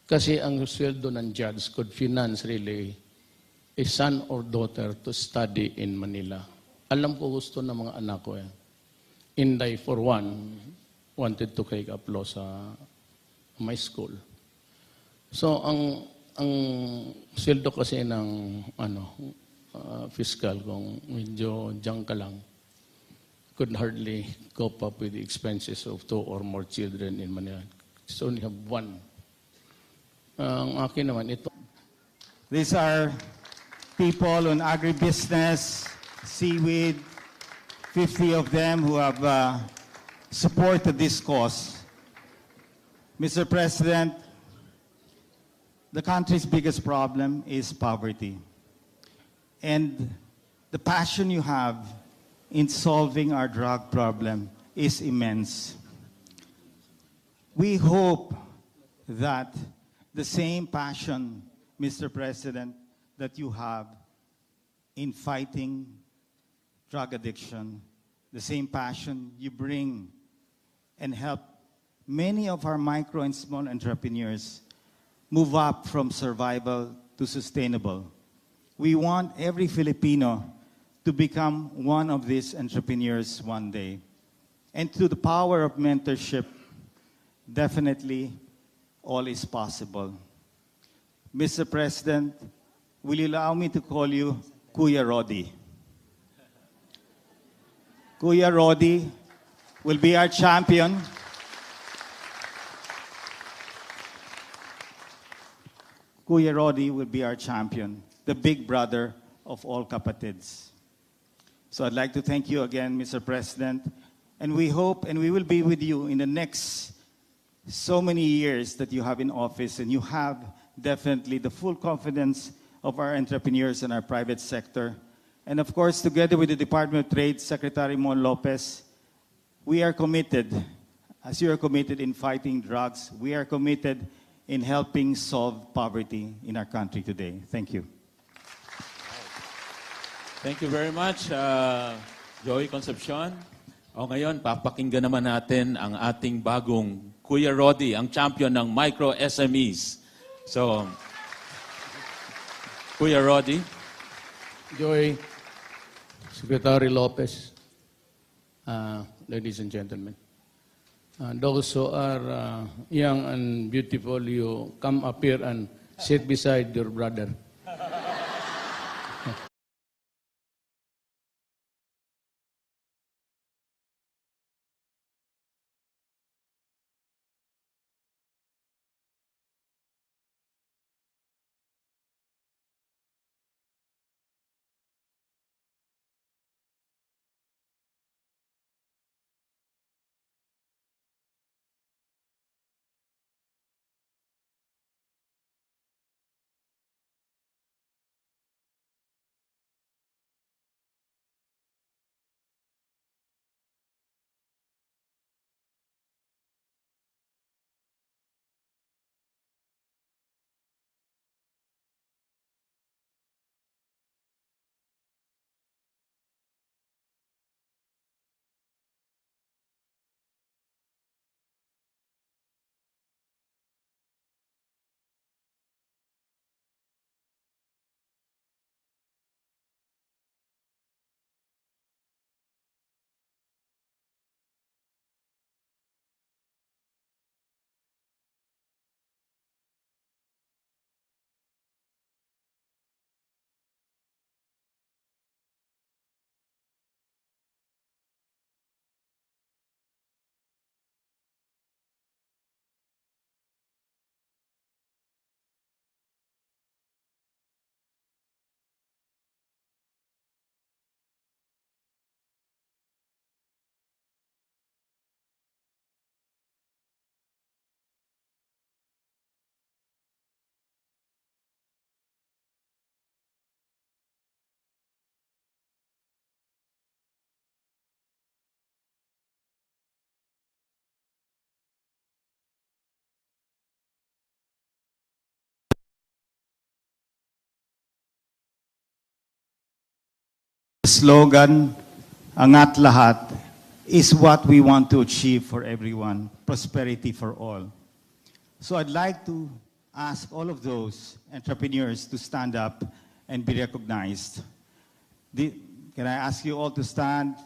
S3: Kasi ang sweldo ng judge could finance really a son or daughter to study in Manila. Alam ko gusto ng mga anak ko yan. Inday, for one, wanted to take up law sa my school. So, ang sweldo kasi ng fiscal, kung medyo dyan ka lang, could hardly cope up with the expenses of 2 or more children in Manila. So only have one. Ang akin naman, ito.
S1: These are people on agribusiness, seaweed, 50 of them who have supported this cause. Mr. President, the country's biggest problem is poverty. And the passion you have in solving our drug problem is immense. We hope that the same passion, Mr. President, that you have in fighting drug addiction, the same passion you bring and help many of our micro and small entrepreneurs move up from survival to sustainable. We want every Filipino to become one of these entrepreneurs one day. And through the power of mentorship, definitely all is possible. Mr. President, will you allow me to call you Kuya Rodi? Kuya Rodi will be our champion. Kuya Rodi will be our champion, the big brother of all kapatids. So I'd like to thank you again, Mr. President, and we hope and we will be with you in the next so many years that you have in office, and you have definitely the full confidence of our entrepreneurs and our private sector. And of course, together with the Department of Trade, Secretary Mon Lopez, we are committed, as you are committed in fighting drugs, we are committed in helping solve poverty in our country today. Thank you.
S2: Thank you very much, Joey Concepcion. O ngayon, papakinggan naman natin ang ating bagong Kuya Rodi, ang champion ng micro SMEs. So, Kuya Rodi.
S3: Joy, Secretary Lopez, ladies and gentlemen. Those who are young and beautiful, you come up here and sit beside your brother.
S1: The slogan, "Angat Lahat," is what we want to achieve for everyone, prosperity for all. So I'd like to ask all of those entrepreneurs to stand up and be recognized. Can I ask you all to stand